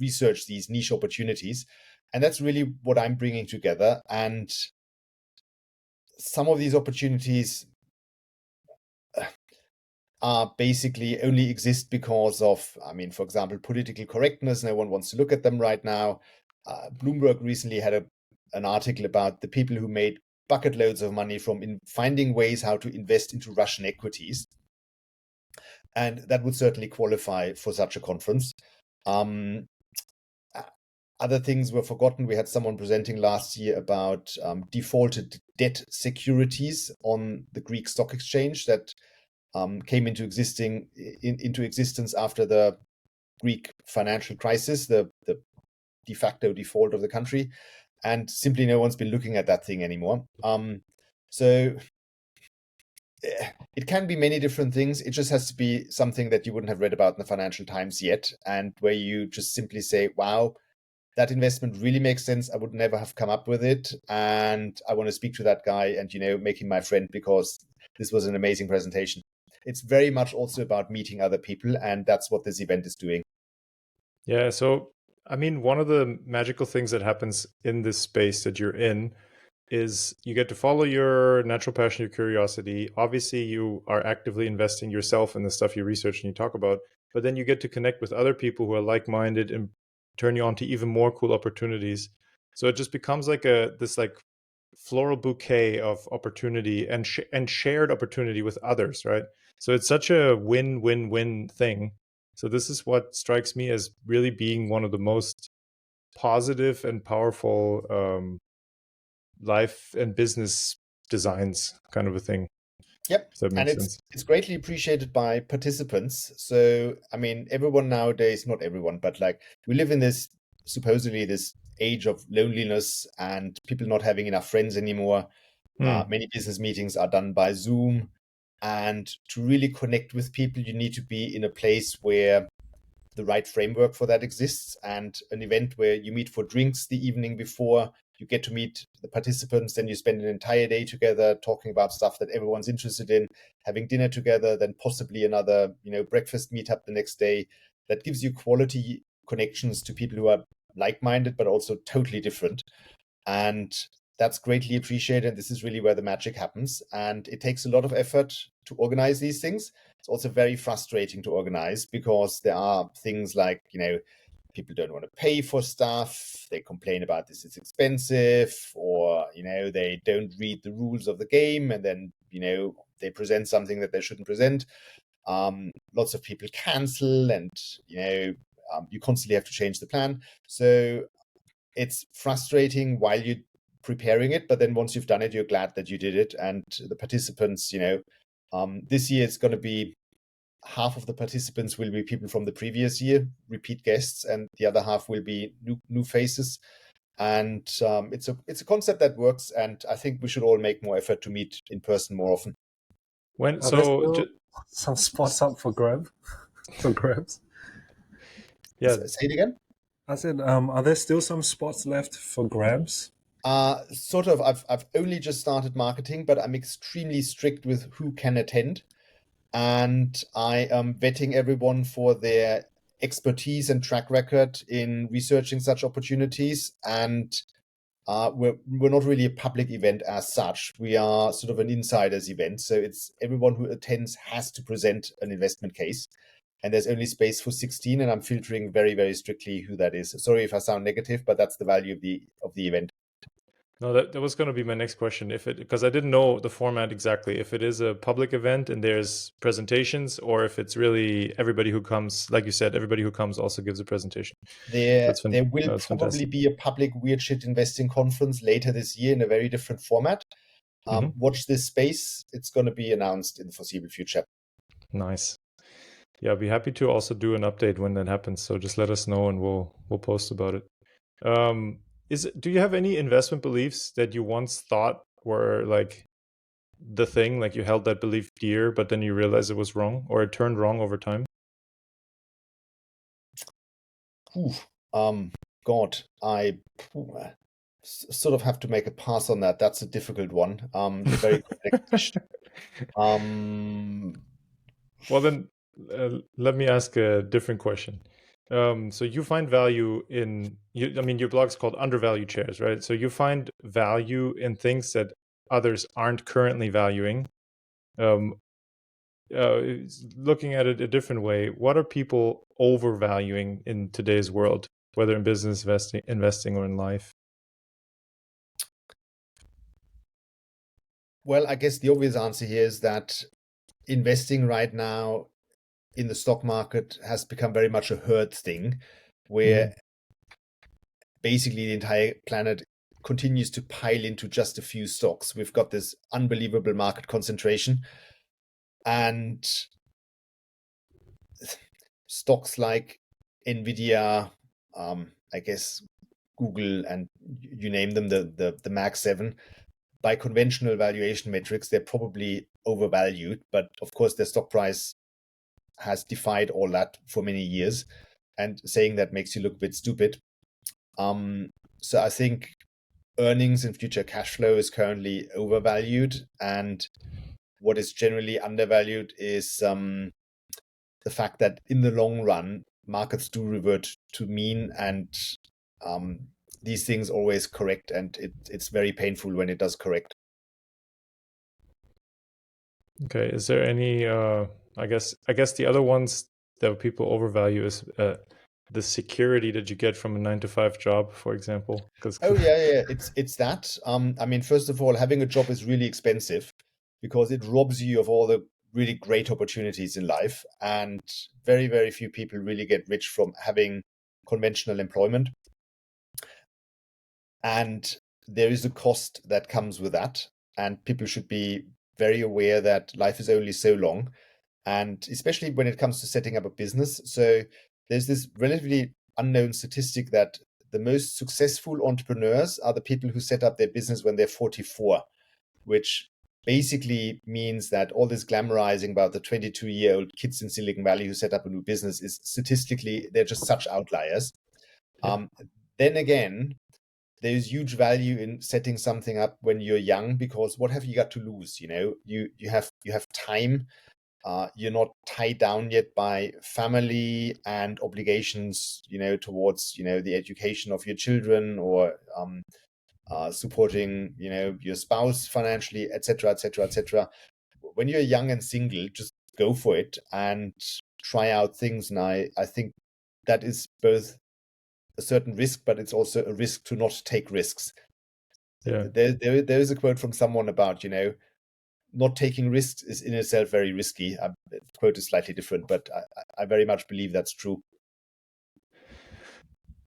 research these niche opportunities. And that's really what I'm bringing together. And some of these opportunities are basically only exist because of, for example, political correctness. No one wants to look at them right now. Bloomberg recently had an article about the people who made bucket loads of money from finding ways how to invest into Russian equities. And that would certainly qualify for such a conference. Other things were forgotten. We had someone presenting last year about defaulted debt securities on the Greek stock exchange that came into existence after the Greek financial crisis, the de facto default of the country, and simply no one's been looking at that thing anymore. So it can be many different things. It just has to be something that you wouldn't have read about in the Financial Times yet, and where you just simply say, wow, that investment really makes sense. I would never have come up with it. And I want to speak to that guy and, make him my friend because this was an amazing presentation. It's very much also about meeting other people. And that's what this event is doing. Yeah. So, one of the magical things that happens in this space that you're in is you get to follow your natural passion, your curiosity. Obviously, you are actively investing yourself in the stuff you research and you talk about, but then you get to connect with other people who are like-minded and turn you on to even more cool opportunities. So it just becomes like this like floral bouquet of opportunity and shared opportunity with others, right? So it's such a win-win-win thing. So this is what strikes me as really being one of the most positive and powerful life and business designs, kind of a thing. Yep. If that And makes sense. it's greatly appreciated by participants. So, I mean, everyone nowadays, not everyone, but like we live in this supposedly this age of loneliness and people not having enough friends anymore. Many business meetings are done by Zoom. And to really connect with people, you need to be in a place where the right framework for that exists, and an event where you meet for drinks the evening before, you get to meet the participants, then you spend an entire day together talking about stuff that everyone's interested in, having dinner together, then possibly another, breakfast meetup the next day. That gives you quality connections to people who are like-minded, but also totally different. And that's greatly appreciated. This is really where the magic happens. And it takes a lot of effort to organize these things. It's also very frustrating to organize because there are things like, people don't want to pay for stuff. They complain about this is expensive, or, they don't read the rules of the game. And then, they present something that they shouldn't present. Lots of people cancel, and, you constantly have to change the plan. So it's frustrating while you're preparing it, but then once you've done it, you're glad that you did it. And the participants, this year it's going to be half of the participants will be people from the previous year, repeat guests, and the other half will be new faces. And it's a concept that works, and I think we should all make more effort to meet in person more often. When Are there so still ju- some spots up for grabs? yeah, Say it again. I said, are there still some spots left for grabs? Sort of. I've only just started marketing, but I'm extremely strict with who can attend. And I am vetting everyone for their expertise and track record in researching such opportunities. And we're not really a public event as such. We are sort of an insiders event. So it's everyone who attends has to present an investment case. And there's only space for 16, and I'm filtering very, very strictly who that is. Sorry if I sound negative, but that's the value of the event. no, that was going to be my next question. Because I didn't know the format exactly. If it is a public event and there's presentations, or if it's really everybody who comes, like you said, everybody who comes also gives a presentation. There That's will that's probably fantastic. be a public weird shit investing conference later this year in a very different format. Watch this space. It's going to be announced in the foreseeable future. Nice. Yeah, I'll be happy to also do an update when that happens. So just let us know and we'll post about it. Do you have any investment beliefs that you once thought were like the thing, like you held that belief dear, but then you realized it was wrong, or it turned wrong over time? God, I sort of have to make a pass on that. That's a difficult one. A very complex question. Well, then let me ask a different question. So you find value in I mean, your blog's called Undervalued Shares, right? So you find value in things that others aren't currently valuing. Looking at it a different way, what are people overvaluing in today's world, whether in business investing or in life? Well, I guess the obvious answer here is that investing right now in the stock market has become very much a herd thing, where basically the entire planet continues to pile into just a few stocks. We've got this unbelievable market concentration, and stocks like Nvidia, I guess Google, and you name them, the Mag 7, by conventional valuation metrics, they're probably overvalued. But of course, their stock price has defied all that for many years, and saying that makes you look a bit stupid. So I think earnings and future cash flow is currently overvalued, and what is generally undervalued is the fact that in the long run, markets do revert to mean, and these things always correct, and it's very painful when it does correct. Okay, is there any I guess the other ones that people overvalue is the security that you get from a 9 to 5 job, for example? Because Oh yeah. It's that. I mean, first of all, having a job is really expensive because it robs you of all the really great opportunities in life, and very, very few people really get rich from having conventional employment. And there is a cost that comes with that, and people should be very aware that life is only so long, and especially when it comes to setting up a business. So there's this relatively unknown statistic that the most successful entrepreneurs are the people who set up their business when they're 44, which basically means that all this glamorizing about the 22-year-old kids in Silicon Valley who set up a new business is statistically, they're just such outliers. Yeah. Then again, there's huge value in setting something up when you're young, because what have you got to lose? You have time. You're not tied down yet by family and obligations, towards, the education of your children, or supporting, your spouse financially, etc., etc., etc. When you're young and single, just go for it and try out things. And I think that is both a certain risk, but it's also a risk to not take risks. Yeah. There is a quote from someone about, not taking risks is in itself very risky. The quote is slightly different, but I very much believe that's true.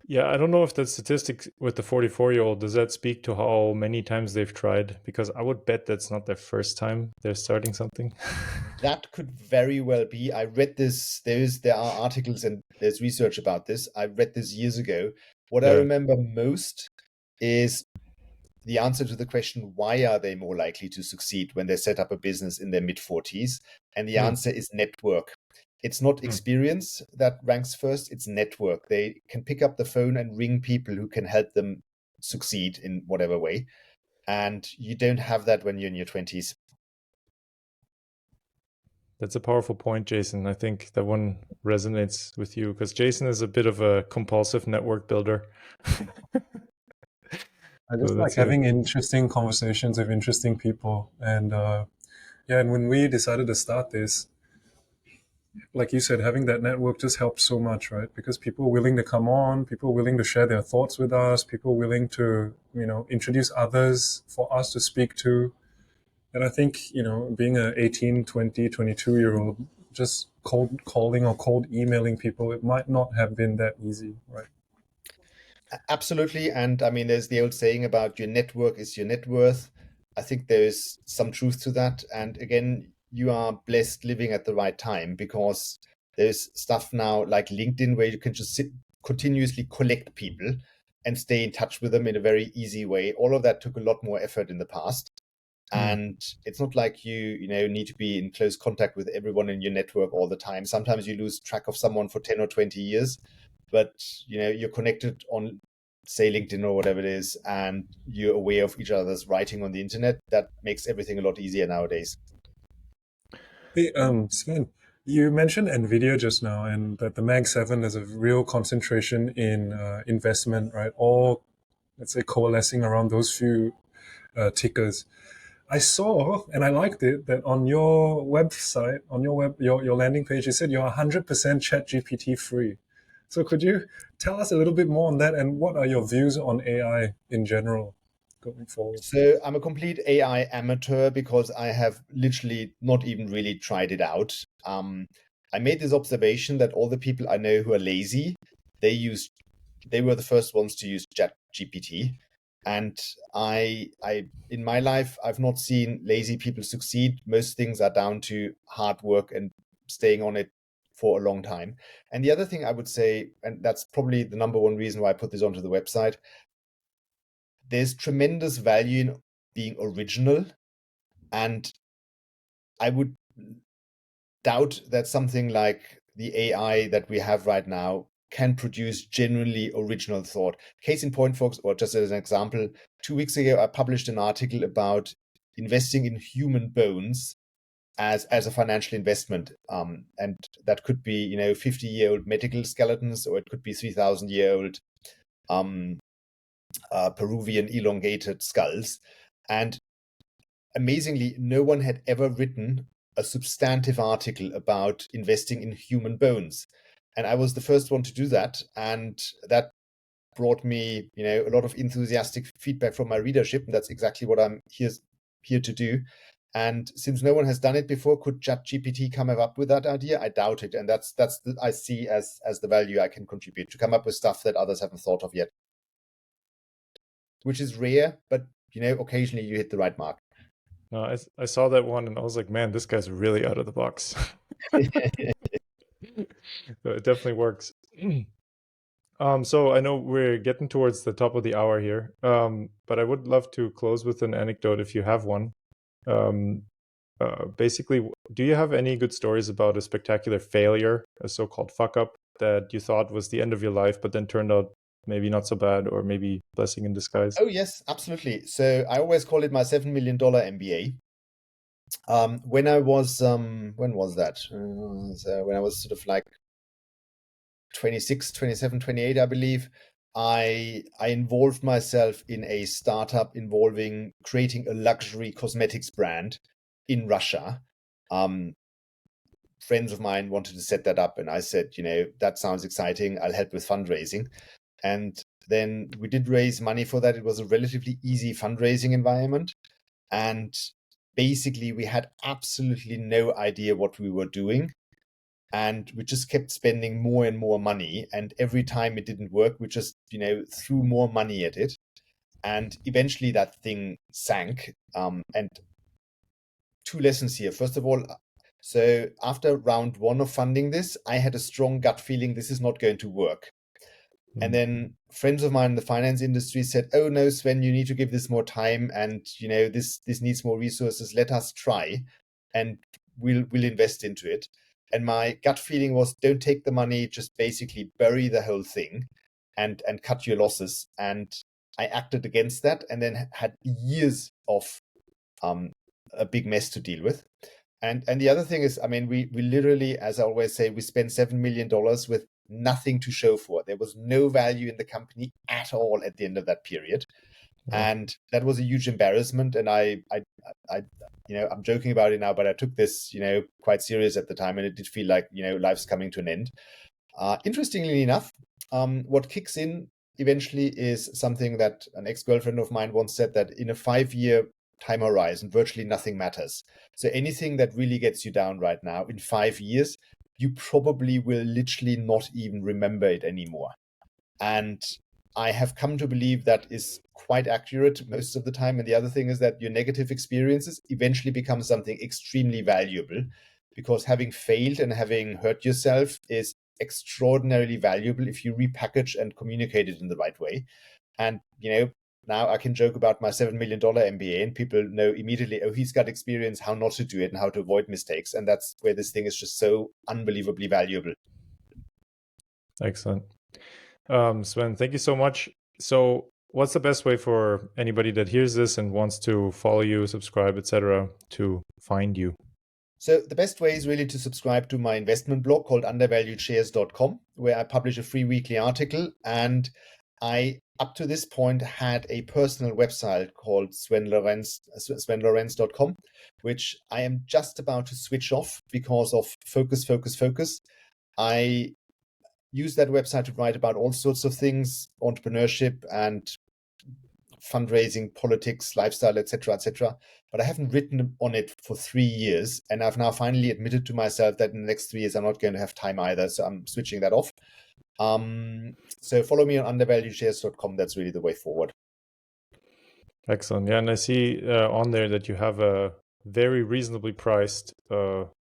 Yeah, I don't know if that statistic with the 44-year-old, does that speak to how many times they've tried? Because I would bet that's not their first time they're starting something. That could very well be. I read this. There are articles and there's research about this. I read this years ago. What I Yeah. remember most is the answer to the question, why are they more likely to succeed when they set up a business in their mid-40s? And the answer is network. It's not experience that ranks first, it's network. They can pick up the phone and ring people who can help them succeed in whatever way. And you don't have that when you're in your 20s. That's a powerful point, Jason. I think that one resonates with you because Jason is a bit of a compulsive network builder. I just like having interesting conversations with interesting people. And and when we decided to start this, like you said, having that network just helps so much, right? Because people are willing to come on, people are willing to share their thoughts with us, people are willing to, introduce others for us to speak to. And I think, being a 18, 20, 22-year-old, just cold calling or cold emailing people, it might not have been that easy, right? Absolutely. And I mean, there's the old saying about your network is your net worth. I think there's some truth to that. And again, you are blessed living at the right time, because there's stuff now like LinkedIn where you can just continuously collect people and stay in touch with them in a very easy way. All of that took a lot more effort in the past. And it's not like you need to be in close contact with everyone in your network all the time. Sometimes you lose track of someone for 10 or 20 years, but you're connected on, say, LinkedIn or whatever it is, and you're aware of each other's writing on the internet. That makes everything a lot easier nowadays. Hey, Sven, you mentioned NVIDIA just now, and that the Mag 7 is a real concentration in investment, right? All, let's say, coalescing around those few tickers. I saw, and I liked it, that on your website, on your landing page, you said you're 100% ChatGPT free. So could you tell us a little bit more on that, and what are your views on AI in general going forward? So I'm a complete AI amateur because I have literally not even really tried it out. I made this observation that all the people I know who are lazy, they were the first ones to use ChatGPT. And I in my life, I've not seen lazy people succeed. Most things are down to hard work and staying on it for a long time. And the other thing I would say, and that's probably the number one reason why I put this onto the website, there's tremendous value in being original. And I would doubt that something like the AI that we have right now can produce genuinely original thought. Case in point, folks, or just as an example, 2 weeks ago, I published an article about investing in human bones as a financial investment. And that could be, 50-year-old medical skeletons, or it could be 3,000-year-old Peruvian elongated skulls. And amazingly, no one had ever written a substantive article about investing in human bones. And I was the first one to do that. And that brought me, a lot of enthusiastic feedback from my readership. And that's exactly what I'm here to do. And since no one has done it before, could ChatGPT come up with that idea? I doubt it. And that's I see as the value I can contribute, to come up with stuff that others haven't thought of yet, which is rare, but occasionally you hit the right mark. No, I saw that one and I was like, man, this guy's really out of the box. So it definitely works. So I know we're getting towards the top of the hour here, but I would love to close with an anecdote if you have one. Basically, do you have any good stories about a spectacular failure, a so-called fuck up that you thought was the end of your life, but then turned out maybe not so bad, or maybe blessing in disguise? Oh, yes, absolutely. So I always call it my $7 million MBA. When I was, when was that? So when I was sort of like 26, 27, 28, I believe, I involved myself in a startup involving creating a luxury cosmetics brand in Russia. Friends of mine wanted to set that up, and I said, that sounds exciting. I'll help with fundraising. And then we did raise money for that. It was a relatively easy fundraising environment. And basically, we had absolutely no idea what we were doing. And we just kept spending more and more money. And every time it didn't work, we just, threw more money at it. And eventually that thing sank. And two lessons here. First of all, so after round one of funding this, I had a strong gut feeling this is not going to work. And then friends of mine in the finance industry said, oh no, Sven, you need to give this more time. And, this needs more resources. Let us try and we'll invest into it. And my gut feeling was, don't take the money, just basically bury the whole thing and cut your losses. And I acted against that and then had years of a big mess to deal with. And the other thing is, we literally, as I always say, we spent $7 million with nothing to show for it. There was no value in the company at all at the end of that period. Yeah. And that was a huge embarrassment. And I'm joking about it now, but I took this, quite serious at the time. And it did feel like, life's coming to an end. Interestingly enough, what kicks in eventually is something that an ex-girlfriend of mine once said, that in a 5-year time horizon, virtually nothing matters. So anything that really gets you down right now, in 5 years, you probably will literally not even remember it anymore. And I have come to believe that is quite accurate most of the time. And the other thing is that your negative experiences eventually become something extremely valuable, because having failed and having hurt yourself is extraordinarily valuable if you repackage and communicate it in the right way. And, now I can joke about my $7 million MBA and people know immediately, oh, he's got experience how not to do it and how to avoid mistakes. And that's where this thing is just so unbelievably valuable. Excellent. Sven, thank you so much. So what's the best way for anybody that hears this and wants to follow you, subscribe, etc., to find you? So the best way is really to subscribe to my investment blog called undervaluedshares.com, where I publish a free weekly article. And I, up to this point, had a personal website called Swen Lorenz, swenlorenz.com, which I am just about to switch off because of focus. I use that website to write about all sorts of things, entrepreneurship and fundraising, politics, lifestyle, etc. But I haven't written on it for 3 years. And I've now finally admitted to myself that in the next 3 years, I'm not going to have time either. So I'm switching that off. So follow me on undervaluedshares.com. That's really the way forward. Excellent. Yeah, and I see on there that you have a very reasonably priced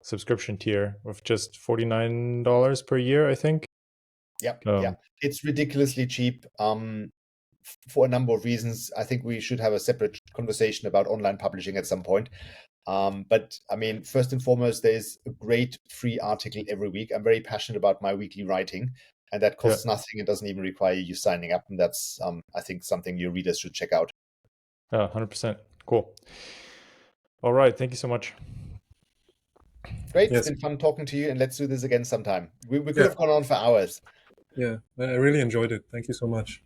subscription tier of just $49 per year, I think. Yeah. It's ridiculously cheap for a number of reasons. I think we should have a separate conversation about online publishing at some point. But first and foremost, there's a great free article every week. I'm very passionate about my weekly writing, and that costs nothing. It doesn't even require you signing up. And that's, I think, something your readers should check out. 100%. Cool. All right. Thank you so much. Great. Yes. It's been fun talking to you, and let's do this again sometime. We could have gone on for hours. Yeah, I really enjoyed it. Thank you so much.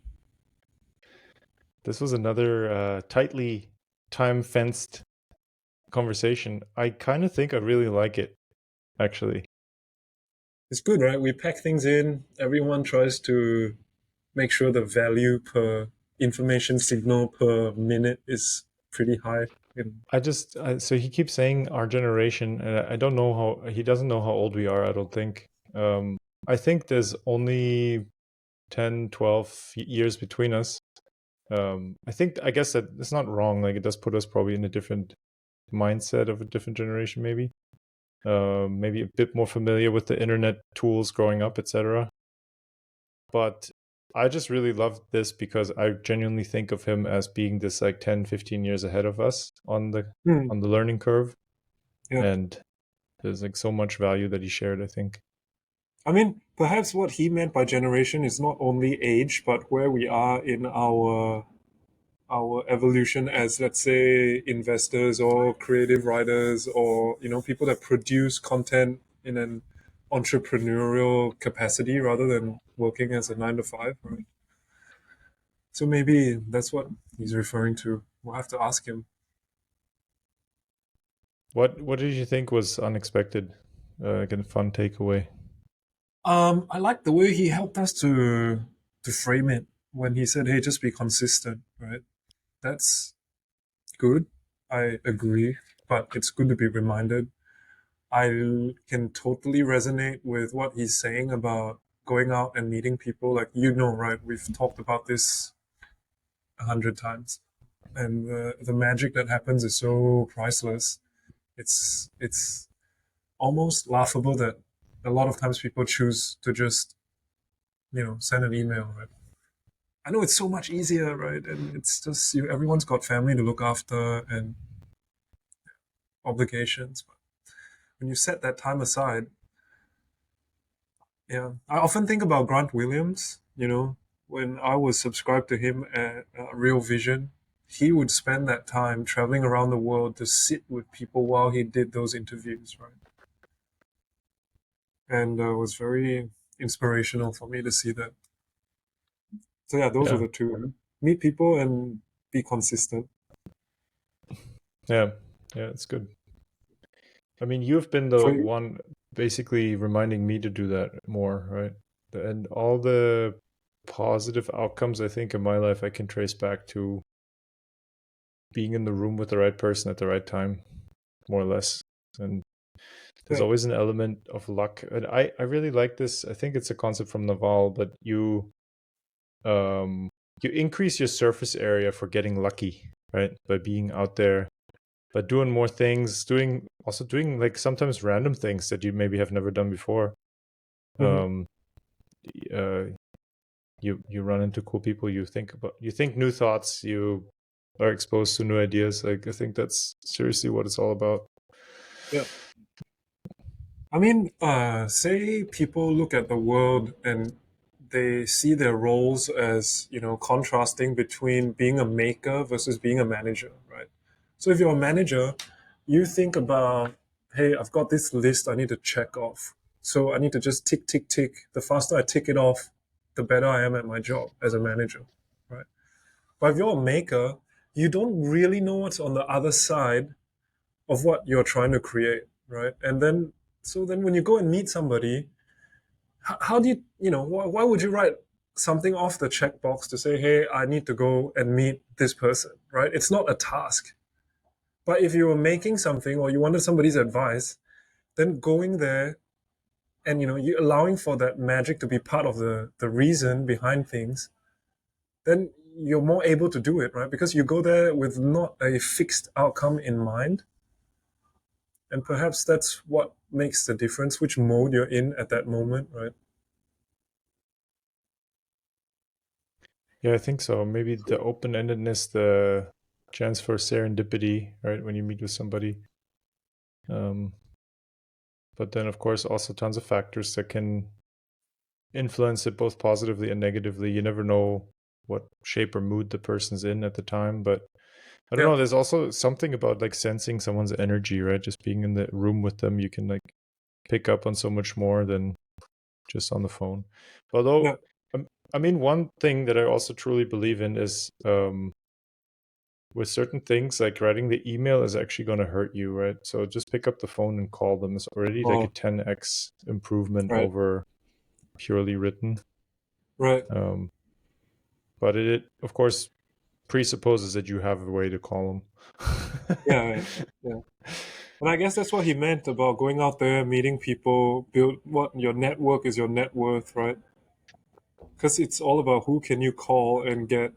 This was another tightly time-fenced conversation. I kind of think I really like it, actually. it's good, right? We pack things in. Everyone tries to make sure the value per information signal per minute is pretty high. So he keeps saying our generation, and I don't know he doesn't know how old we are, I don't think. I think there's only 10, 12 years between us. I guess that it's not wrong. Like, it does put us probably in a different mindset of a different generation, maybe. Maybe a bit more familiar with the internet tools growing up, etc. But I just really love this because I genuinely think of him as being this like 10, 15 years ahead of us on the learning curve. Yeah. And there's like so much value that he shared, I think. I mean, perhaps what he meant by generation is not only age, but where we are in our evolution as, let's say, investors or creative writers, or people that produce content in an entrepreneurial capacity rather than working as a 9 to 5, right? So maybe that's what he's referring to. We'll have to ask him. What did you think was unexpected, like a fun takeaway? I like the way he helped us to frame it when he said, "Hey, just be consistent," right? That's good. I agree, but it's good to be reminded. I can totally resonate with what he's saying about going out and meeting people. Like, right? We've talked about this 100 times, and the magic that happens is so priceless. It's almost laughable that a lot of times people choose to just send an email, right? I know it's so much easier, right? And it's just everyone's got family to look after and obligations. But when you set that time aside, yeah, I often think about Grant Williams. When I was subscribed to him at Real Vision, he would spend that time traveling around the world to sit with people while he did those interviews, right? And it was very inspirational for me to see that. So yeah, those are the two: meet people and be consistent. Yeah, it's good. I mean, you've been the one basically reminding me to do that more, right? And all the positive outcomes, I think, in my life, I can trace back to being in the room with the right person at the right time, more or less. And there's always an element of luck. And I really like this. I think it's a concept from Naval, but you increase your surface area for getting lucky, right? By being out there, by doing more things, doing like sometimes random things that you maybe have never done before. You run into cool people, you think new thoughts, you are exposed to new ideas. Like, I think that's seriously what it's all about. Yeah. I mean, say people look at the world and they see their roles as, contrasting between being a maker versus being a manager, right? So if you're a manager, you think about, hey, I've got this list I need to check off. So I need to just tick, tick, tick. The faster I tick it off, the better I am at my job as a manager, right? But if you're a maker, you don't really know what's on the other side of what you're trying to create, right? And then when you go and meet somebody, how do why would you write something off the checkbox to say, hey, I need to go and meet this person, right? It's not a task. But if you were making something or you wanted somebody's advice, then going there and you allowing for that magic to be part of the reason behind things, then you're more able to do it, right? Because you go there with not a fixed outcome in mind. And perhaps that's what makes the difference, which mode you're in at that moment, right? Yeah, I think so. Maybe the open-endedness, the chance for serendipity, right? When you meet with somebody. But then, of course, also tons of factors that can influence it both positively and negatively. You never know what shape or mood the person's in at the time. But I don't know. There's also something about like sensing someone's energy, right? Just being in the room with them, you can like pick up on so much more than just on the phone. Although, I mean, one thing that I also truly believe in is with certain things, like writing the email is actually going to hurt you, right? So just pick up the phone and call them. It's already like a 10x improvement Right. over purely written. Right. But it, of course, presupposes that you have a way to call them. Yeah. And I guess that's what he meant about going out there, meeting people, build what your network is your net worth, right? Because it's all about who can you call and get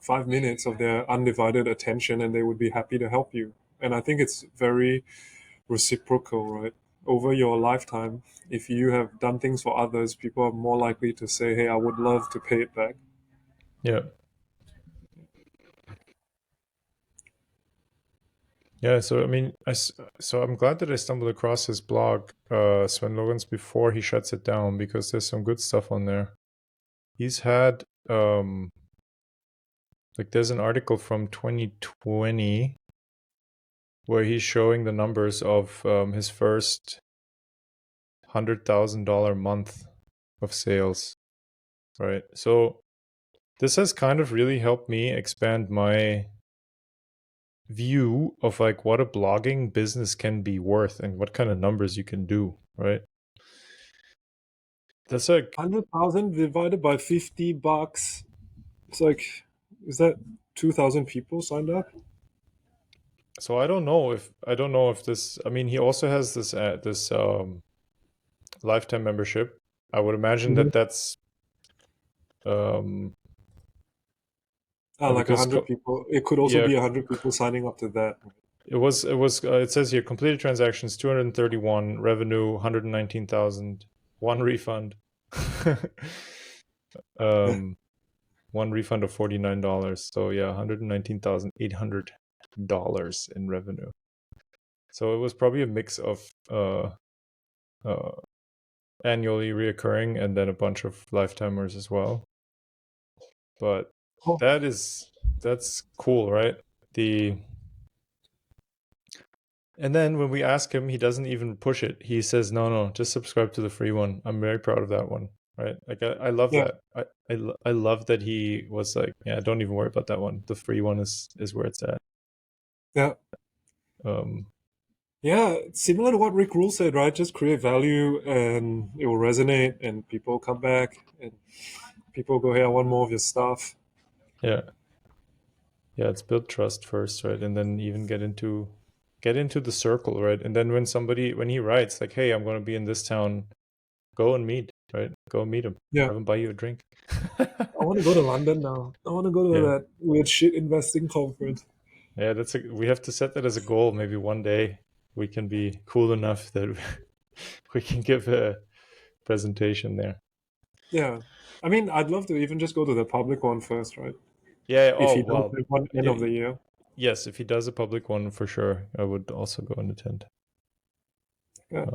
5 minutes of their undivided attention, and they would be happy to help you. And I think it's very reciprocal, right? Over your lifetime, if you have done things for others, people are more likely to say, "Hey, I would love to pay it back." Yeah. Yeah, so I mean, so I'm glad that I stumbled across his blog, Swen Lorenz, before he shuts it down, because there's some good stuff on there. He's had like there's an article from 2020 where he's showing the numbers of his first $100,000 month of sales, right? So this has kind of really helped me expand my view of like what a blogging business can be worth and what kind of numbers you can do, right? That's like 100,000 divided by $50. It's like, is that 2,000 people signed up? so I don't know if this, I mean, he also has this lifetime membership. I would imagine that that's Like because 100 people. It could also yeah, be 100 people signing up to that. it says here completed transactions 231, revenue 119,000, one refund. One refund of $49. So yeah, $119,800 in revenue. So it was probably a mix of annually reoccurring and then a bunch of lifetimers as well. But Oh. that's cool, right? And then when we ask him, he doesn't even push it. He says, no, just subscribe to the free one. I'm very proud of that one. Right? Like I love that. I love that he was like, yeah, don't even worry about that one. The free one is where it's at. Yeah. Yeah, similar to what Rick Rule said, right? Just create value and it will resonate and people come back and people go, hey, I want more of your stuff. Yeah. Yeah, it's build trust first, right? And then even get into the circle, right? And then when he writes like, hey, I'm going to be in this town, go and meet, right? Go and meet him. Yeah. Have him buy you a drink. I want to go to London now. I want to go to that weird shit investing conference. Yeah, we have to set that as a goal. Maybe one day we can be cool enough that we can give a presentation there. Yeah. I mean, I'd love to even just go to the public one first, right? Yeah. If he does one end of the year. Yes, if he does a public one, for sure, I would also go and attend. Yeah.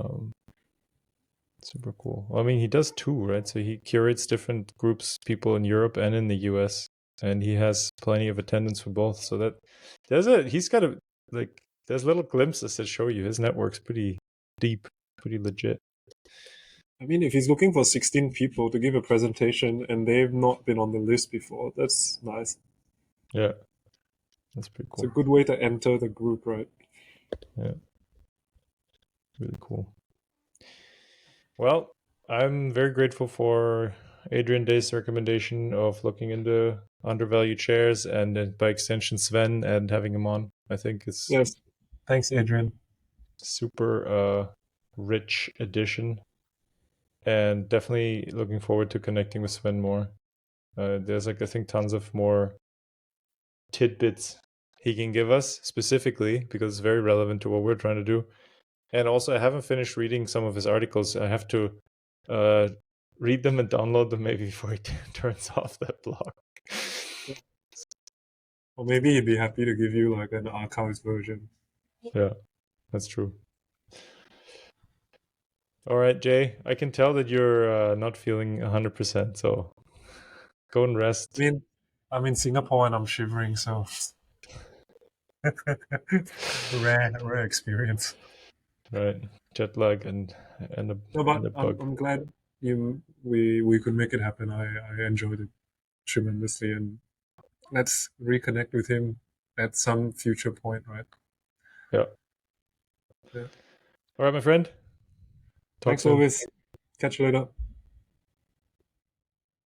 Super cool. Well, I mean, he does two, right? So he curates different groups, people in Europe and in the US, and he has plenty of attendance for both. So that there's little glimpses that show you his network's pretty deep, pretty legit. I mean, if he's looking for 16 people to give a presentation and they've not been on the list before, that's nice. Yeah. That's pretty cool. It's a good way to enter the group, right? Yeah. Really cool. Well, I'm very grateful for Adrian Day's recommendation of looking into undervalued shares and by extension Sven and having him on. I think it's yes. Thanks, Adrian. Super rich addition, and definitely looking forward to connecting with Sven more. There's I think tons of more tidbits he can give us specifically because it's very relevant to what we're trying to do. And also, I haven't finished reading some of his articles. I have to read them and download them maybe before he turns off that blog. Or maybe he'd be happy to give you like an archived version. Yeah, that's true. All right, Jay, I can tell that you're not feeling 100%, so go and rest. I mean, I'm in Singapore and I'm shivering, so rare experience. Right, jet lag and a bug. I'm glad we could make it happen. I enjoyed it tremendously, and let's reconnect with him at some future point, right? Yeah. Yeah. All right, my friend. Talk Thanks, soon. Lovis. Catch you later.